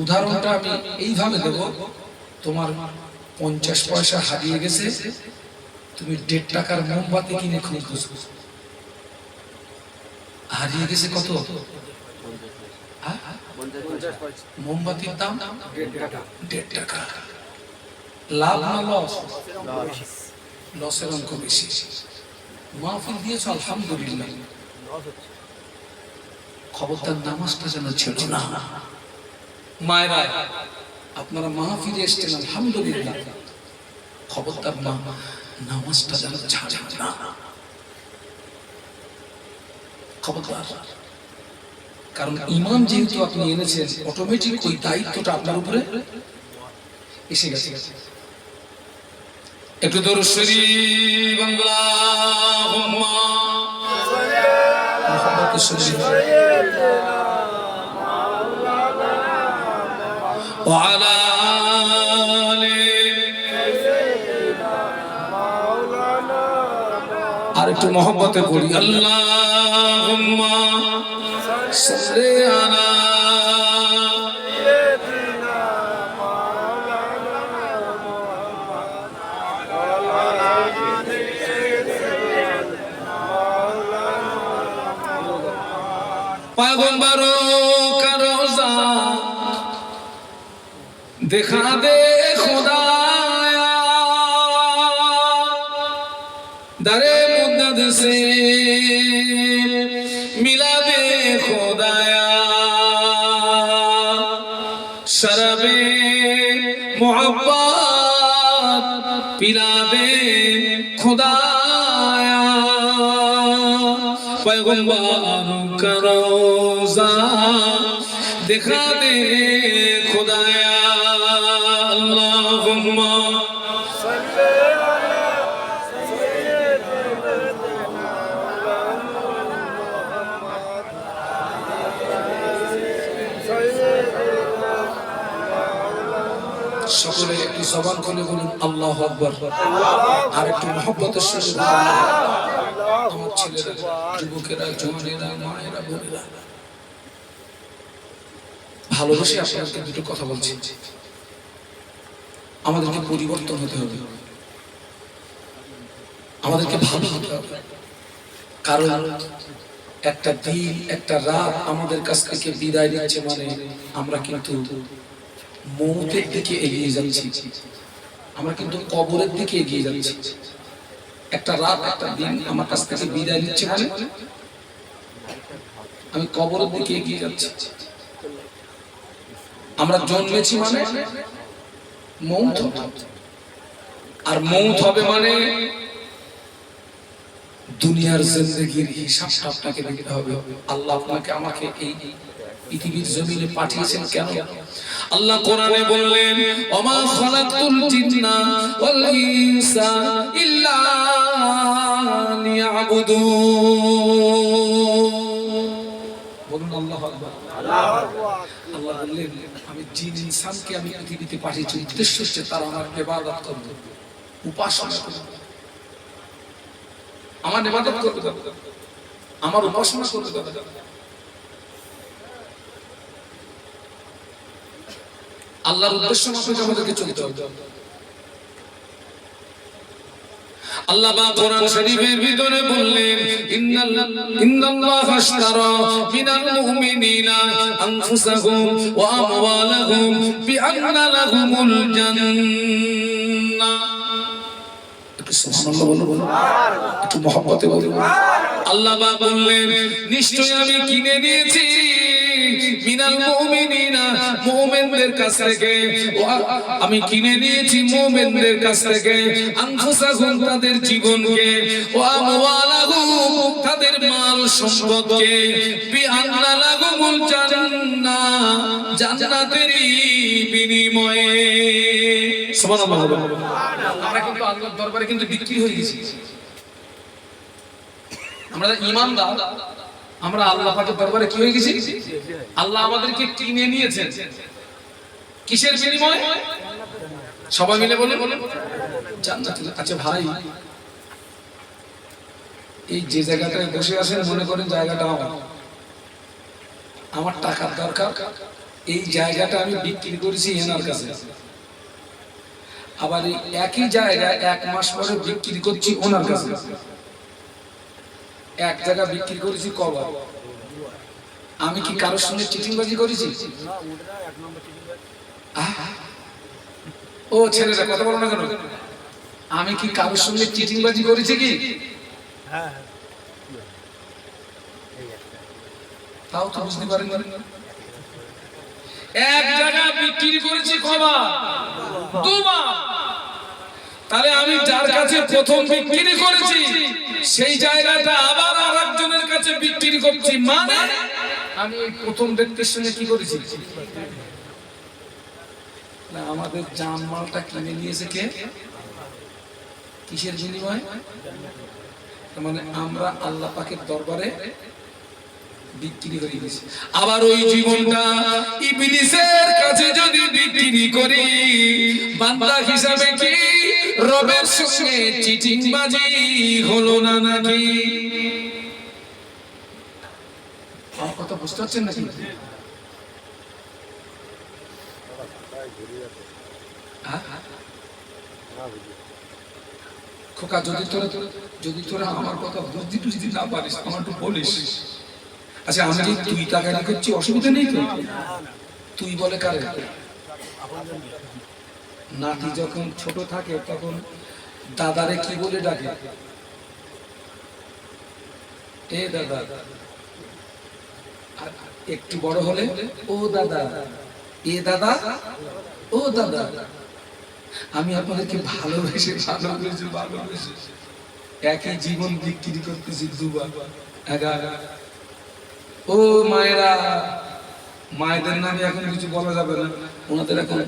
উদাহরণটা আমি এইভাবে দেব, তোমার 50 পয়সা হারিয়ে গেছে, তুমি 1.5 টাকার মোমবাতি কিনে খুঁজছো, হারিয়ে গেছে কত? মোমবাতির দাম 1.5 টাকা। লাভ না লস? লসের অঙ্ক বেশি। মাহফিল দিয়েছ আলহামদুলিল্লাহ, খবরদার নামাজটা যেন ছিল না। মায়েরা, আপনারা মাহফিলে এসছেন আলহামদুলিল্লাহ, খবরদার নামাজটা যেন ছাড়েন না, খবরদার। কারণ ইমান যেহেতু আপনি এনেছেন, অটোমেটিক ওই দায়িত্বটা আপনার উপরে এসে গেছে। একটু দরুদ শরীফ আল্লাহুম্মা মুহাম্মাদুর রাসূলুল্লাহ ওয়া আলা আলি। আর একটু মহব্বতে পড়ি আল্লাহুম্মা সাল্লি আলা पैगंबरों का रोजा दिखा दे खुदाया, दरे मुद्दत से मिला दे खुदाया, शरबे मोहब्बत पिला दे खुदाया। पैगंबरों का रोजा दिखा दे खुदाया, अल्लाहुम्मा सल्ली अला सय्यिदिना मुहम्मद। সকলে একটু জবান খুলে বলুন আল্লাহু আকবার। আর একটু মহব্বতের সাথে আমার ছেলেরা, যুবকেরা, জওয়ানেরা, মায়েরা, বোনেরা, ভালোবেসে আপনাকে দুটো কথা বলছি। আমাদেরকে পরিবর্তন হতে হবে, আমাদেরকে ভালো হতে হবে। কারণ একটা দিন, একটা রাত আমাদের কাছ থেকে বিদায় নিচ্ছে, মানে আমরা কিন্তু মৌতের দিকে এগিয়ে যাচ্ছি, আমরা কিন্তু কবরের দিকে এগিয়ে যাচ্ছি। একটা রাত, একটা দিন আমার কাছ থেকে বিদায় নিচ্ছে, মানে আমি কবরের দিকে এগিয়ে যাচ্ছি। আমরা জন্মেছি মানে মৌত হবে, আর মৌত হবে মানে দুনিয়ার জিন্দেগির হিসাবটা আপনাকে দিতে হবে। আল্লাহ আপনাকে আমাকে এই পৃথিবীর জমিনে পাঠিয়েছেন কেন? আল্লাহ কোরআনে বললেন, ওমা খালাকতুল জিন্না ওয়াল ইনসা ইল্লা লিয়াবুদুন। বলুন আল্লাহু আকবার। আল্লাহু আকবার। আল্লাহ বললেন, আমি জিন ইনসানকে আমি পৃথিবীতে পাঠিয়েছি, উদ্দেশ্য হচ্ছে তারা আমার ইবাদত করবে, উপাসনা করবে, আমার ইবাদত করবে, আমার উপাসনা করবে। আল্লাহর উদ্দেশ্য মাফিক আমাদেরকে চলতে হবে। আল্লাহ পাক কোরআন শরীফের ভিতরে বললেন, ইন্নাল্লাহা আশতারা মিনাল মুমিনিনা আনফুসাহুম ওয়া আমওয়ালাহুম বিআন্না লাহুমুল জান্নাহ। একটু সুবহানাল্লাহ বলুন, একটু মহব্বতে বলুন। আল্লাহ পাক বললেন, নিশ্চয়ই আমি কিনে নিয়েছি মিনাল মুমিনিনা, মুমিনদের কাছ থেকে, আমি কিনে নিয়েছি মুমিনদের কাছ থেকে, আনফুসাহুম তাদের জীবনকে, ওয়া আমওয়ালাহুম তাদের মাল সম্পদকে, বিআন্না লাহুমুল জান্নাহ জান্নাতেরই বিনিময়ে। সুবহানাল্লাহ। আমরা কিন্তু আল্লাহর দরবারে কিন্তু বিক্রি হয়ে গেছি। আমরা ঈমানদার, আমরা আল্লাহ পাকের দরবারে কি হয়ে গেছি? আল্লাহ আমাদেরকে কিনে নিয়েছেন। কিসের বিনিময়ে? সবাই মিলে বলুন জান্নাত। আচ্ছা ভাই, এই যে জায়গাটায় বসে আছেন, মনে করেন জায়গাটা আমার টাকার দরকার, এই জায়গাটা আমি বিক্রি করেছি এনার কাছে, আবার এই একই জায়গায় 1 মাস পরে বিক্রি করছি ওনার কাছে। এক জায়গা বিক্রি করেছি কবার? আমি কি কারোর সঙ্গে চিটিংবাজি করেছি? ও ছেলেরা কথা বলো না কেন? আমি কি কারোর সঙ্গে চিটিংবাজি করেছি কি? তাও তো বুঝতে পারেন না। এক জায়গা বিক্রি করেছি কবার? 2 বার। তাহলে আমি যার কাছে প্রথম বিক্রি করেছি সেই জায়গাটা আবার আরেকজনের কাছে বিক্রি করছি, মানে আমি এই প্রথম ব্যক্তির সঙ্গে কি করেছি? না আমাদের জানমালটা কিনে নিয়েছে কে? কিসের বিনিময়? মানে আমরা আল্লাহ পাকের দরবারে বিক্রি করে দিয়েছি। আবার ওই জীবনটা ইবলিসের কাছে যদি বিক্রি করি, বান্দা হিসাবে কি রবের সঙ্গে চিটিংবাজি হলো না নাকি? আমার কথা বুঝতে পারছেন নাকি? খোকা, যদি তোরা আমার কথা বুঝতে টুঝতে না পারিস আমার একটু বলিস। আচ্ছা, আমি যে তুই টাকা করছি অসুবিধা নেই তো? তুই বলে কারে? নাতি যখন ছোট থাকে তখন দাদারে কি বলে ডাকে? এ দাদা। আর একটু বড় হলে ও দাদা, এ দাদা, ও দাদা। আমি আপনাদেরকে ভালোবেসে একই জীবন বিক্রি করতেছি দুবার। ও মায়েরা, মায়েদের নামে এখন কিছু বলা যাবে না, ওনাদের এখন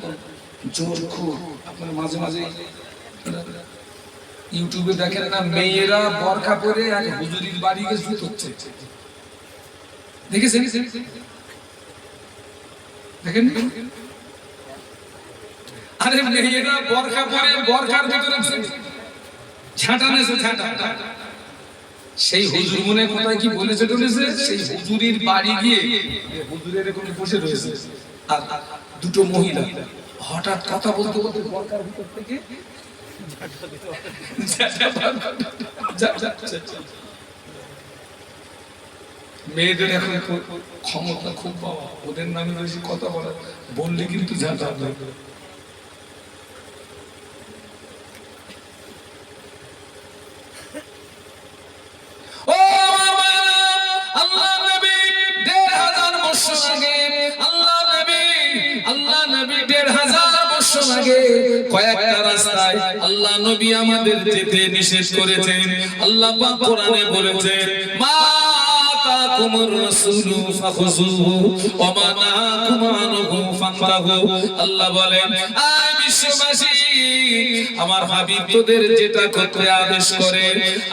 জোর খুব। আপনার মাঝে মাঝে ইউটিউবে দেখেন না, মেয়েরা বরখা পরে এক হুজুরির বাড়ি গিয়ে শুট হচ্ছে, দেখেছেন? দেখেন, আরে মেয়েরা বরখা পরে বরখার ভিতরে ঝাঁটা নেছে, ঝাঁটা। সেই হুজুর মনে কোথায় কি বলেছে টলেছে, সেই হুজুরির বাড়ি গিয়ে হুজুরের এরকম বসে রয়েছে, আর দুটো মহিলা হঠাৎ কথা বলতে বলতে বরখার ভিতর থেকে মেয়েদের এখন ক্ষমতা খুব পাওয়া, ওদের নামে বেশি কথা বলা, বললে কিন্তু ঝাঁটা হবে। কয়েকটা রাস্তায় আল্লাহ নবী আমাদের যেতে নিষেধ করেছেন। আল্লাহ পাক কোরআনে বলেছেন, মা তাকুমুর রাসূলু ফাখুযুহু ওয়া মা নাহাকুম আনহু ফান্তাহু। আল্লাহ বলেন, আয় বিশ্ববাসী, আমার হাবিব তোদের যেটা করতে আদেশ করে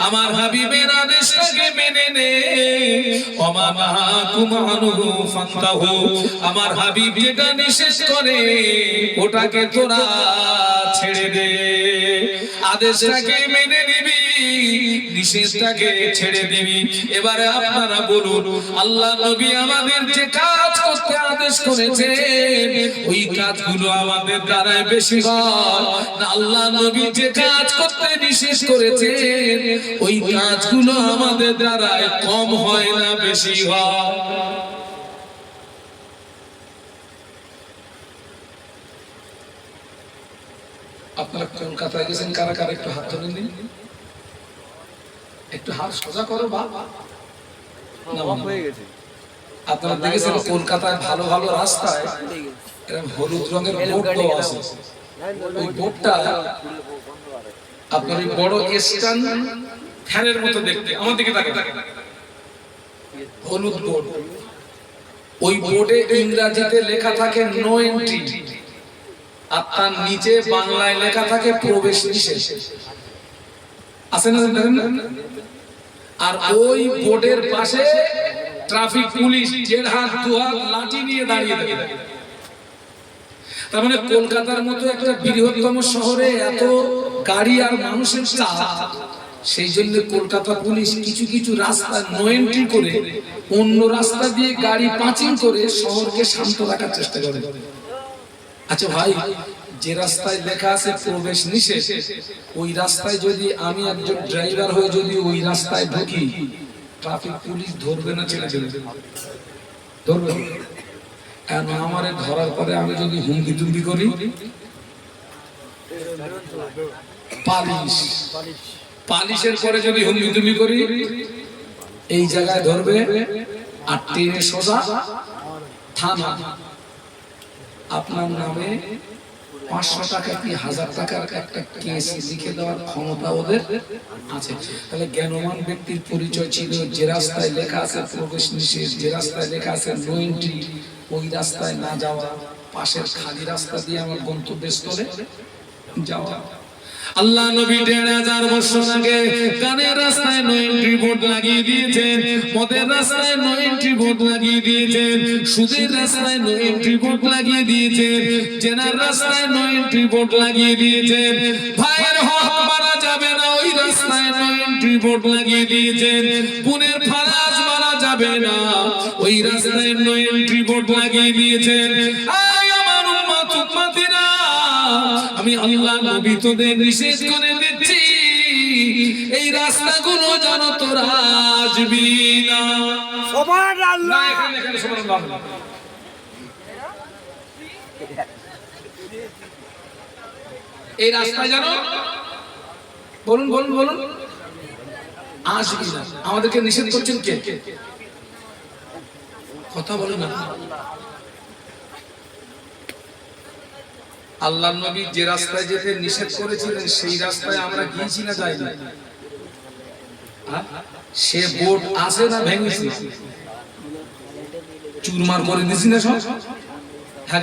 আমার হাবিবের আদেশটাকে মেনে নে। ওয়া মা নাহাকুম আনহু ফান্তাহু, আমার হাবিব যেটা নিষেধ করে ওটাকে তোরা ছেড়ে দে। আদেশটাকে মেনে নিবি, নিষেধটাকে ছেড়ে দিবি। এবারে আপনারা বলুন, আল্লাহ নবী আমাদের যে কাজ করতে আদেশ করেছেন ওই কাজগুলো আমাদের দ্বারা বেশি হয় না আল্লাহ নবী যে কাজ করতে নিষেধ করেছেন ওই কাজগুলো আমাদের দ্বারা কম হয় না বেশি হয়? আপনারা কলকাতায় গেছেন কারা কারা, একটু হাত তুলে নিন, একটু হাত সোজা করো বাবা। আপনারা দেখেছেন কলকাতায় ভালো ভালো রাস্তায় এরকম হলুদ রঙের বোর্ড দেওয়া আছে। ওই বোর্ডটা আপনার ওই বড় স্ট্যান্ড ফ্যানের মতো দেখতে, আমার দিকে তাকান, হলুদ বোর্ড। ওই বোর্ডে ইংরেজিতে লেখা থাকে নো এন্ট্রি, আর তার নিচে বাংলায় লেখা থাকে প্রবেশ নিষেধ। আছে না? আর ওই বোর্ডের পাশে ট্রাফিক পুলিশ দেড় হাত দু হাত লাঠি নিয়ে দাঁড়িয়ে থাকে। তার মানে কলকাতার মতো একটা বৃহত্তম শহরে এত গাড়ি আর মানুষের চাপ, সেই জন্য কলকাতা পুলিশ কিছু কিছু রাস্তা নো এন্ট্রি করে অন্য রাস্তা দিয়ে গাড়ি পাঁচিং করে শহরকে শান্ত রাখার চেষ্টা করে। আচ্ছা ভাই, যে রাস্তায় লেখা আছে প্রবেশ নিষেধ ওই রাস্তায় যদি আমি একজন ড্রাইভার হয়ে যদি ওই রাস্তায় ঢুকি, ট্রাফিক পুলিশ ধরবে না? ছেড়ে দেবে? ধরবে। আর আমারে ধরার পরে আমি যদি হুমকি তুমকি করি, পালিশের পরে যদি হুমকি তুমকি করি, এই জায়গায় ধরবে আর ট্রেনে সোজা থানা। আপনার নামে 500 টাকা কি 1000 টাকার একটা কেস লিখে দেওয়ার ক্ষমতা ওদের আছে। তাহলে জ্ঞানমান ব্যক্তির পরিচয় ছিল যে রাস্তায় লেখা আছে প্রবেশ নিষেধ, যে রাস্তায় লেখা আছে নো এন্ট্রি, ওই রাস্তায় না যাওয়া। পাশের খালি রাস্তা দিয়ে আমার গন্তব্যস্থলে যাওয়া। আল্লাহ নবী ১৫০০ বছর আগে কানের রাস্তায় নো এন্ট্রি বোর্ড লাগিয়ে দিয়েছেন, মদের রাস্তায় নো এন্ট্রি বোর্ড লাগিয়ে দিয়েছেন, সুদের রাস্তায় নো এন্ট্রি বোর্ড লাগিয়ে দিয়েছেন, জেনার রাস্তায় নো এন্ট্রি বোর্ড লাগিয়ে দিয়েছেন, ভাইয়ের হক মারা যাবে না ওই রাস্তায় নো এন্ট্রি বোর্ড লাগিয়ে দিয়েছেন, বোনের ফারাজ মারা যাবে না ওই রাস্তায় নো এন্ট্রি বোর্ড লাগিয়ে দিয়েছেন। আয় আমার উম্মত উম্মতিরা, আমি আল্লাহ নবী তোদের নিষেধ করে দিচ্ছি এই রাস্তাগুলো যেন তোরা আসবি না। সুবহানাল্লাহ। এখানে সুবহানাল্লাহ। এই রাস্তায় যেন বলুন বলুন বলুন আসবি না। আমাদেরকে নিষেধ করছেন কে? কথা বলেন না। আল্লাহ নবী যে রাস্তায় যেতে নিষেধ করেছিলেন সেই রাস্তায় আমরা গিয়েছি না যাইনি? সে বোর্ড আছে না ভেঙেছি? চুরমার করে দিছি না সব? হ্যাঁ,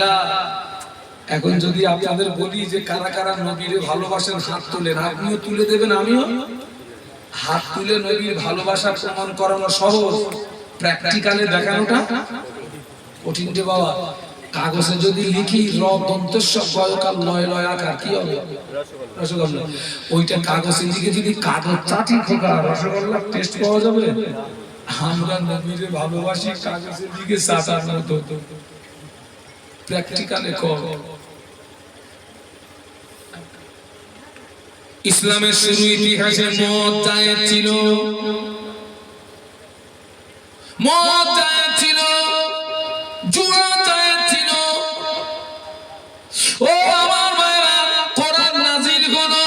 এখন যদি আপনাদের বলি যে কারা কারা নবীরে ভালোবাসেন হাত তুলেন, আপনিও তুলে দেবেন, আমিও হাত তুলে নবীর ভালোবাসা প্রমাণ করানো সহজ, প্র্যাকটিক্যালে দেখানোটা কঠিন রে বাবা। কাগজে যদি লিখি র দন্তস্ব গয়কাল লয় লয় আকার কি হবে? রসগোল্লা। ওইটা কাগজে লিখে যদি কাগজ চাটি খোকা রসগোল্লা টেস্ট পাওয়া যাবে? আমরা নবীরে ভালোবাসি কাগজে লিখে চাটার মতো, প্র্যাকটিক্যালে কর। ইসলামের শুরু ইতিহাসে মদ জায়েজ ছিল, মদ জায়েজ ছিল, জুয়া জায়েজ ছিল। ও আমার ভাইরা, কোরআন নাজিল হলো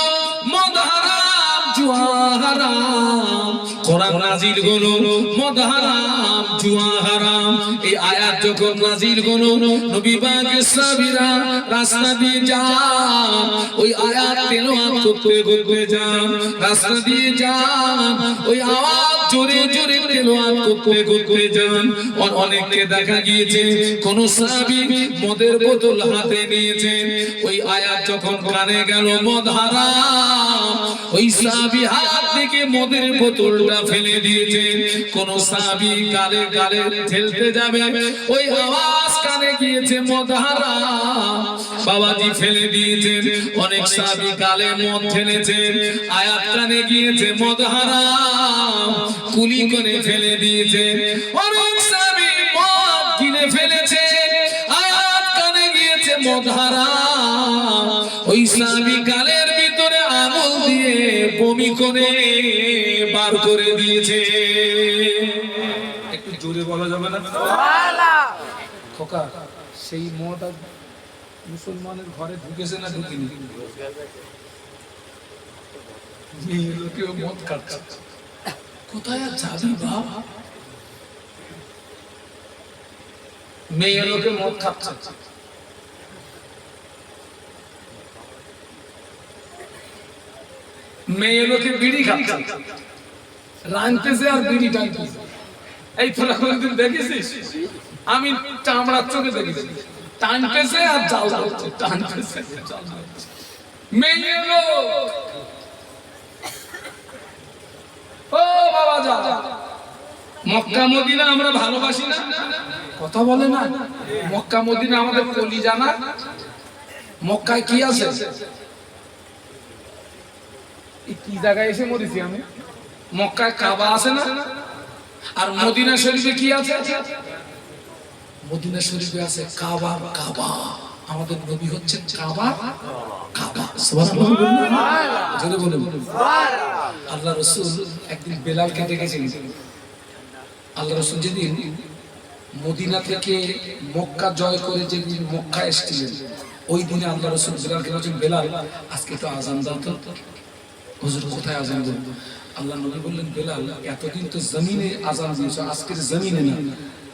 মদ হারাম জুয়া হারাম, কোরআন নাজিল হলো মদ হারাম জুয়া হারাম। এই আয়াত যখন নাজিল হলো নবী পাকের সাহাবীরা রাস্তা দিয়ে যান, ওই আয়াত তেলাওয়াত করতে করতে যান, রাস্তা দিয়ে যান, ওই আওয়াজ জোরে জোরে তেলাওয়াত করতে করতে যান। অনেককে দেখা গিয়েছে কোন সাহাবী মদের বোতল হাতে নিয়েছেন, ওই আয়াত যখন কানে গেল মদ হারাম, ওই সাহাবী হাত থেকে মদের বোতলটা ফেলে দিয়েছেন। কোন সাহাবী গালে গালে ঠেলতে যাবে, ওই আওয়াজ কানে গিয়েছে মদ হারাম, বাবাজি ফেলে দিয়েছেন। অনেক সাহাবী গালে মদ ঠেলেছেন, আয়াত কানে গিয়েছে মদ হারাম, কুলি করে ফেলে দিয়েছেন। অনেক সাহাবী মদ গিলে ফেলেছে, আয়াত কানে গিয়েছে মদ হারাম, ওই সাহাবী গালের ভিতরে আঙুল দিয়ে বমি করে বার করে দিয়েছে। একটু জোরে বলা যাবে না? খোকা, সেই মদ আর মুসলমানের ঘরে ঢুকেছে না ঢুকিনি? মেয়ে লোকেও মদ খাচ্ছে, কোথায় আর যাবি বাপ? মেয়ে লোকে মদ খাচ্ছে, মেয়ে লোকে বিড়ি খাচ্ছে, রাঁধতেছে আর বিড়ি টানতেছে। এই তোরা কোনদিন দেখেছিস? আমি চামড়ার চোখে দেখেছি, টানতেছে আর জাল জ্বলছে, টানতেছে জাল জ্বলছে। মেয়ে লোক, ও বাবা যা, মক্কা মদিনা আমরা ভালোবাসি না? কথা বলে না? মক্কা মদিনা আমাদের কলিজা না? মক্কায় কি আছে? কি জায়গায় এসে মরেছি আমি? মক্কায় কাবা আছে না? আর মদিনা শরীফে কি আছে? মদিনা শরীফে আছে কাবা। কাবা, আমাদের নবী হচ্ছেন কাবা। কাবা, সুবহানাল্লাহ জোরে বলুন সুবহানাল্লাহ। আল্লাহ রাসূল একদিন বেলালকে ডেকেছিলেন। আল্লাহ রাসূল যেদিন মদিনা থেকে মক্কা জয় করে যেদিন মক্কা এসেছিলেন, ওই দিনে আল্লাহ রাসূল বেলালকে বলেছেন, বেলাল আজকে একটু আযান দাও তো। হুজুর কোথায় আযান দেব? আল্লাহ নবী বললেন, বেলাল এতদিন তো জমিনে আযান দিয়েছো, আজকের জমিনে না,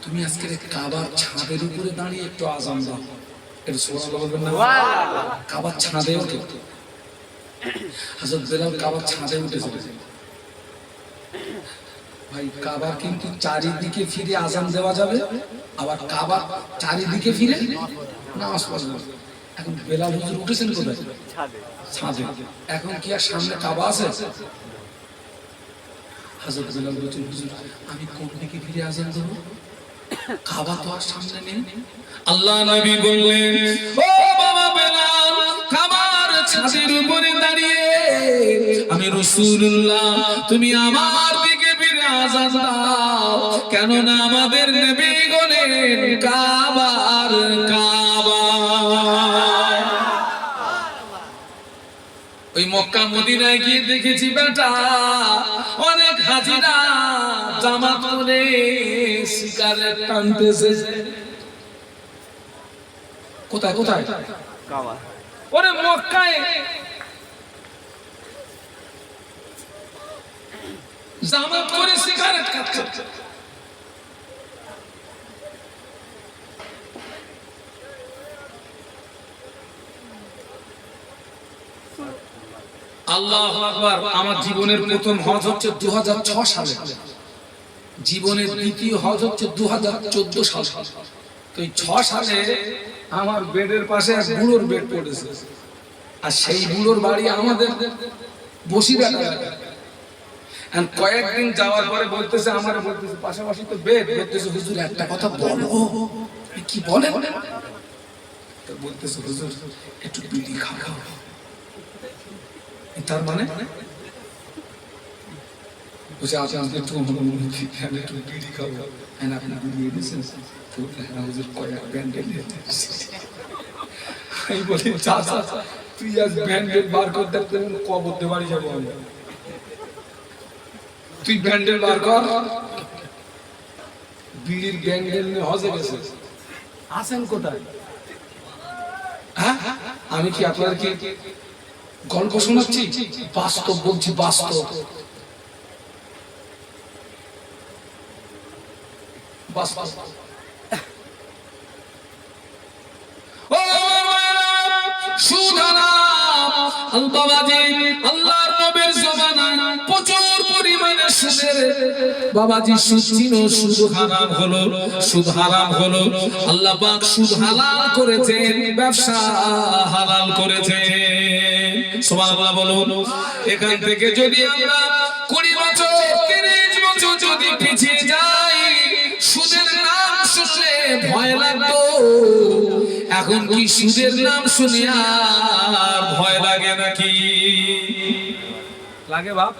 তুমি আজকের কাবার ছাদের উপরে দাঁড়িয়ে একটু আযান দাও। এটা সুবহানাল্লাহ বলবেন না? সুবহানাল্লাহ। কাবার ছাদে ওঠে, হযরত বেলাল কাবার ছাদে উঠেছিলেন। ভাই কাবার কিন্তু চারিদিকে ফিরে আজান দেওয়া যাবে, আবার কাবার চারিদিকে ফিরে নামাজ পড়া যাবে। এখন বেলাল হুজুর উঠেছেন কোথায়? ছাদে। এখন কি আর সামনে কাবা আছে? হযরত বেলাল বলছেন, হুজুর আমি কোন দিকে ফিরে আজান দেব? কাবা তো আর সামনে নেই। আল্লাহ নবী বললেন, ও বাবা বেলাল, কাবার ছাদের উপরে দাঁড়িয়ে আমি রাসূলুল্লাহ, তুমি আমার দিকে ফিরে আজান দাও, কেননা আমাদের নবী বলেন কাবার কাবা। ওই মক্কা মদিনায় গিয়ে দেখেছি বেটা, অনেক হাজিরা জামাত করে সিগারেট টানতেছে। কোথায় কোথায়? কাবা। ওরে মক্কায় জামাত করে সিগারেট খাচ্ছে। আল্লাহু আকবার। আমার জীবনের প্রথম হজ হচ্ছে 2006 সালে, জীবনের দ্বিতীয় হজ হচ্ছে 2014 সালে। তো এই 6 সালে আমার বেডের পাশে এক বুড়োর বেড পড়েছে, আর সেই বুড়োর বাড়ি আমাদের বসিরহাট এলাকায়। আর কয়েকদিন যাওয়ার পরে বলতেছে, আমার বলতেছে পাশাপাশি তো বেড, বলতেছে হুজুর একটা কথা বলো। কি বলে? তো বলতেছে হুজুর একটু বিড়ি খাও। তার মানে বলছে আচ্ছা আপনি একটু একটু বিড়ি খাবো। হ্যাঁ আপনি বিড়ি এনেছেন? হ্যাঁ হুজুর কয়েক ব্যান্ডেল। আমি বলি চাচা তুই আজ ব্যান্ডেল বার করতে কবর দিয়ে বাড়ি যাবো আমি, তুই ব্যান্ডেল বার কর। বিড়ির ব্যান্ডেল নিয়ে হজে গেছে। আসেন কোথায়? হ্যাঁ আমি কি আপনাদেরকে গল্প শোনাচ্ছি? বাস্তব বলছি, বাস্তব। আল্লাহর নবীর জামানায় প্রচুর পরিমাণে সুদের বাবাজি সুদ ছিল, সুদ হারাম হলো, সুদ হারাম হলো। আল্লাহ পাক সুদ হালাল করেছেন, ব্যবসা হালাল করেছেন। সুবহানাল্লাহ বলুন। এখান থেকে যদি আমরা 20 বছর 30 বছর যদি পিছিয়ে যাই, সুদের নাম শুনলে ভয় লাগতো, এখন কি সুদের নাম শুনে আর ভয় লাগে নাকি? লাগে বাপ?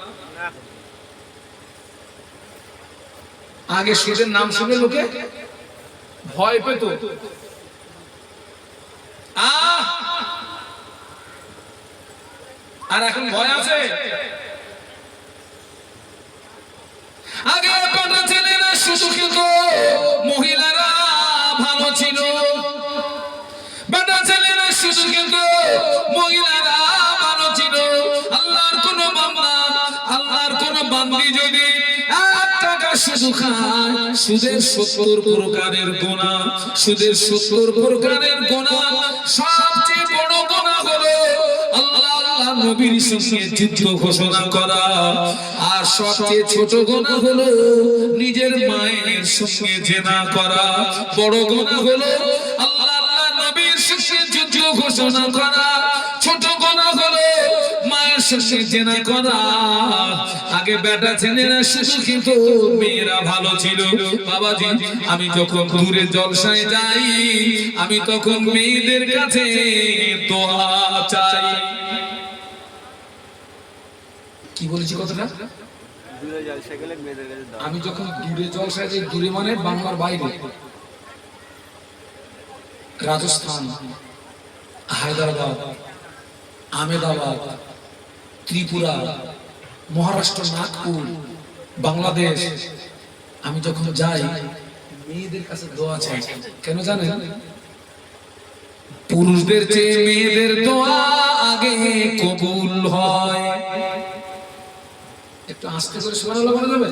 আগে সুদের নাম শুনে লোকে ভয় পেত। আর এখন ভয় আছে? আগে কত ছেলেরা শুধু কিন্তু মহিলারা ভালো ছিল, বেটা ছেলেরা শুধু কিন্তু মহিলারা ভালো ছিল। আল্লাহর কোন বান্দা, আল্লাহর কোন বান্দি যদি 1 টাকা শুধু খায়, সুদের 70 প্রকারের গুনাহ, সুদের 70 প্রকারের গুনাহ। সবচেয়ে বড় গুনাহ হলো আল্লাহ নবীর সঙ্গে যুদ্ধ ঘোষণা করা, আর সবচেয়ে ছোট গুনাহ হলো নিজের মায়ের সঙ্গে জিনা করা। বড় গুনাহ হলো আল্লাহ নবীর সঙ্গে যুদ্ধ ঘোষণা করা, ছোট গুনাহ হলো মায়ের সঙ্গে জিনা করা। আগে বেটা ছেলেরা শুধু কিন্তু মেয়েরা ভালো ছিল। বাবাজি আমি যখন দূরে জলসায় যাই, আমি তখন মেয়েদের কাছে দোয়া চাই। কি বলেছি কথাটা? আমি যখন দূরে জলসায় যাই, দূরে মানে বাংলার বাইরে, রাজস্থান, হায়দ্রাবাদ, আহমেদাবাদ, ত্রিপুরা, মহারাষ্ট্র, নাগপুর, বাংলাদেশ, আমি যখন যাই মেয়েদের কাছে দোয়া চাই। কেন জানেন? পুরুষদের চেয়ে মেয়েদের দোয়া আগে কবুল হয়। একটু আস্তে করে সুবহানাল্লাহ বলা যাবে?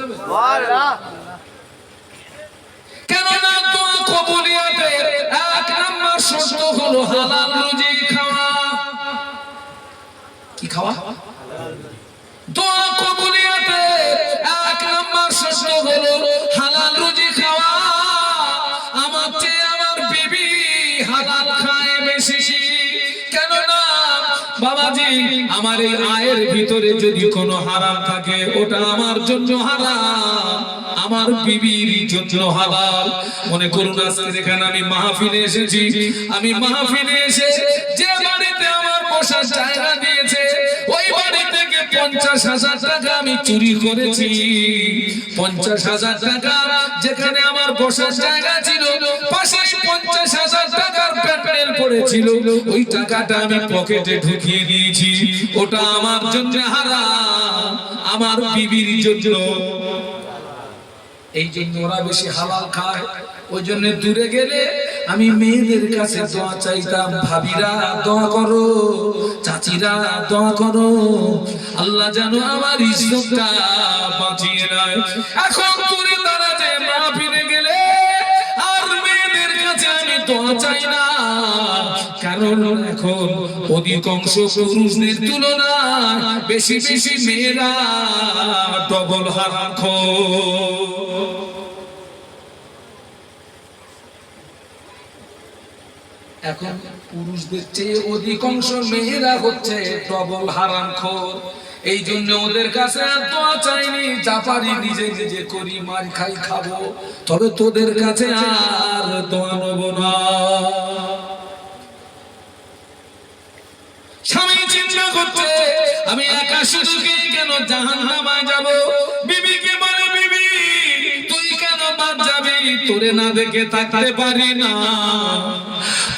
কেননা দোয়া কবুলিয়াতের 1 নাম্বার শর্ত হলো হালাল রুজি খাওয়া। কি খাওয়া? দোয়া কবুলিয়াতের 1 নাম্বার শর্ত বাবাজি আমার এই আয়ের ভিতরে যদি কোনো হারাম থাকে ওটা আমার জন্য হারাম, আমার বিবির জন্য হালাল। মনে করুন আজকে এখানে আমি মাহফিলে এসেছি, আমি মাহফিলে এসে যে বাড়িতে আমার বসার জায়গা দিয়েছে ওই বাড়ি থেকে 50,000 টাকা আমি চুরি করেছি। 50,000 টাকা যেখানে আমার বসার জায়গা ছিল পাশে 50,000 টাকার প্যান্ডেল পড়েছিল, ওই টাকাটা আমি পকেটে ঢুকিয়ে দিয়েছি। ওটা আমার জন্য হারাম, আমার বিবির জন্য। এই জন্য ওরা বেশি হালাল খায়, ওই জন্য দূরে গেলে আমি মেয়েদের কাছে দোয়া চাইতাম, ভাবিরা দোয়া করো, চাচিরা দোয়া করো, আল্লাহ যেন আমার ইজ্জতটা বাঁচিয়ে নেয়। এখন দূরে তারা যে মাহফিলে গেলে আর মেয়েদের কাছে আমি দোয়া চাই না, কারণ এখন অধিকাংশ পুরুষদের তুলনায় বেশি বেশি মেয়েরা ডবল হারামখোর। এখন পুরুষদের চেয়ে অধিকাংশ মেয়েরা হচ্ছে ডবল হারামখোর। এই জন্য ওদের কাছে আর দোয়া চাইনি, যা পারি নিজে নিজে করি, মার খাই খাবো, তবে তোদের কাছে আর দোয়া নেব না। স্বামী চিন্তা করছে আমি একা শুধু কেন জাহান্নামে যাব, বিবিকে বলে বিবি তুই কেন বাদ যাবি, তোরে না দেখে থাকতে পারি না,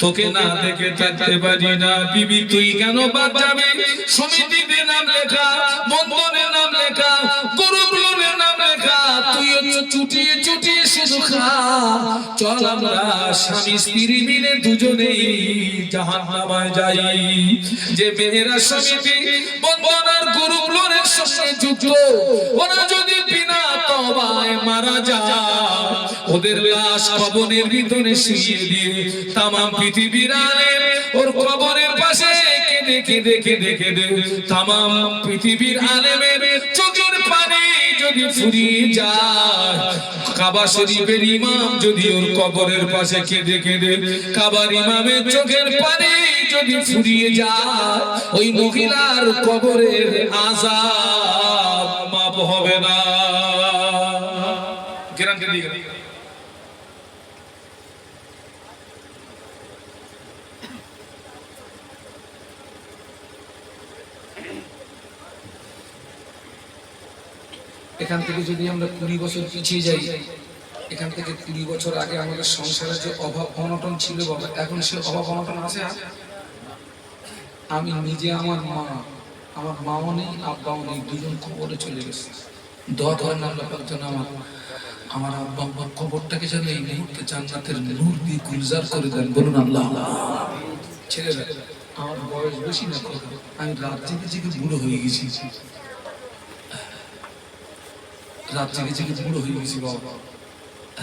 তোকে না দেখে থাকতে পারি না, বিবি তুই কেন বাদ যাবি। সমিতিতে নাম লেখা, বন্ধনের নাম লেখা, গরুগুলোর নাম লেখা, তুই চুটিয়ে চুটিয়ে শুধু খা। চল আমরা স্বামী স্ত্রী মিলে দুজনেই জাহান্নামে যাই। যে মেয়েরা সমিতি বন্ধনার গরুগুলোর সঙ্গে যুক্ত, ওরা যদি বিনা তওবায় মারা যায়, ওদের লাশ কবরের ভিতরে শুইয়ে দিয়ে তামাম পৃথিবীর আলেম ওর কবরের পাশে কেঁদে কেঁদে কেঁদে কেঁদে তামাম পৃথিবীর আলেমের চোখের পানি যদি ফুরিয়ে যায়, কাবা শরীফের ইমাম যদি ওর কবরের পাশে কেঁদে কেঁদে কাবার ইমামের চোখের পানি যদি ফুরিয়ে যায়, ওই মহিলার কবরের আযাব মাপ হবে না। গ্যারান্টি দিয়ে এখান থেকে যদি আমরা 20 বছর পিছিয়ে যাই, এখান থেকে 20 বছর আগে আমাদের সংসারে যে অভাব অনটন ছিল বাবা, এখন সে অভাব অনটন আছে? আমি নিজে আমার মাও নেই, আব্বাও নেই, দুজন কবরে চলে গেছে। দোয়া করেন আল্লাহ পাক যেন আমার আব্বা আম্মার কবরটাকে যেন এই মুহূর্তে জান্নাতের নূর দিয়ে গুলজার করে দেন, বলুন আল্লাহ। ছেলেরা আমার বয়স বেশি না, আমি রাত জেগে জেগে বুড়ো হয়ে গেছি, রাত জেগে জেগে বুড়ো হয়ে গেছি বাবা।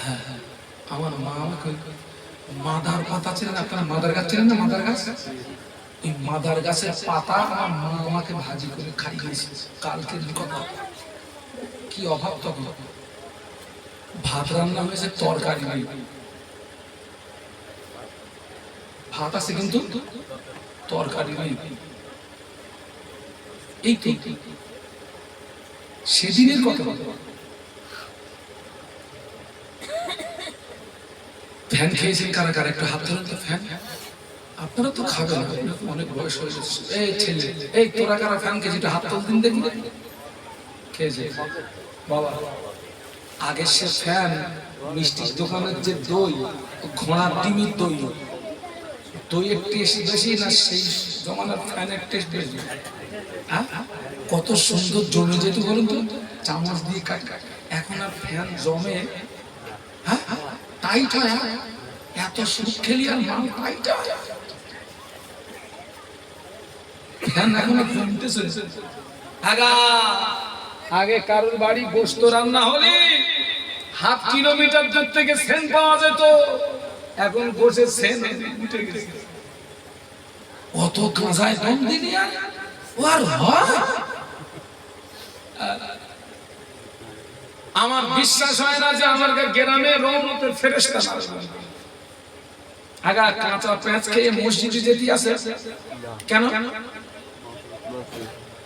হ্যাঁ হ্যাঁ, আমার মা আমাকে মাদার পাতা ছিলেন, আপনারা মাদার গাছ ছিলেন না? মাদার গাছ, ওই মাদার গাছের পাতা আমার মা আমাকে ভাজি করে খাইয়েছে। কালকের কথা, কি অভাব তখন, ভাত রান্না হয়েছে, তরকারি নেই, ভাত আছে কিন্তু তরকারি নেই। এই তো সেদিনের কথা। ফ্যান খেয়েছেন কারা কারা, একটু হাত ধরেন তো। ফ্যান আপনারা তো খাবেন, অনেক বয়স হয়ে গেছে। এই ছেলে, এই তোরা কারা ফ্যান খেয়েছি, একটু হাত তুল দিন দেখি। খেয়েছে বাবা। আগে সে ফ্যান, মিষ্টির দোকানের যে দই, ঘোড়ার ডিমের দই, দইয়ের টেস্ট বেশি না সেই জমানার ফ্যানের টেস্ট বেশি? কত সুন্দর জমে যেত বলুন তো, চামচ দিয়ে কাট। এখন আর ফ্যান জমে, হ্যাঁ টাইট হয়, এত সুখ খেলি আর মান টাইট হয়। ফ্যান এখন কমতেছে। আগে কারোর বাড়ি গোশত রান্না হলে 1/2 কিলোমিটার দূর থেকে সেন পাওয়া যেত, এখন গোশের সেন উঠে গেছে। অত গাঁজায় দম দিলি আর হয়? আমার বিশ্বাস হয় না যে আমার গ্রামে রহমতের ফেরেশতা আসবে। আগা কাঁচা পেঁয়াজ খেয়ে মসজিদে যেতে আছে কেন?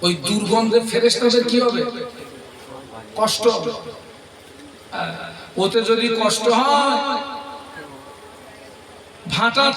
ওই দুর্গন্ধে ফেরেশতাদের কি হবে? কষ্ট হবে। ওতে যদি কষ্ট হয়, ভাটা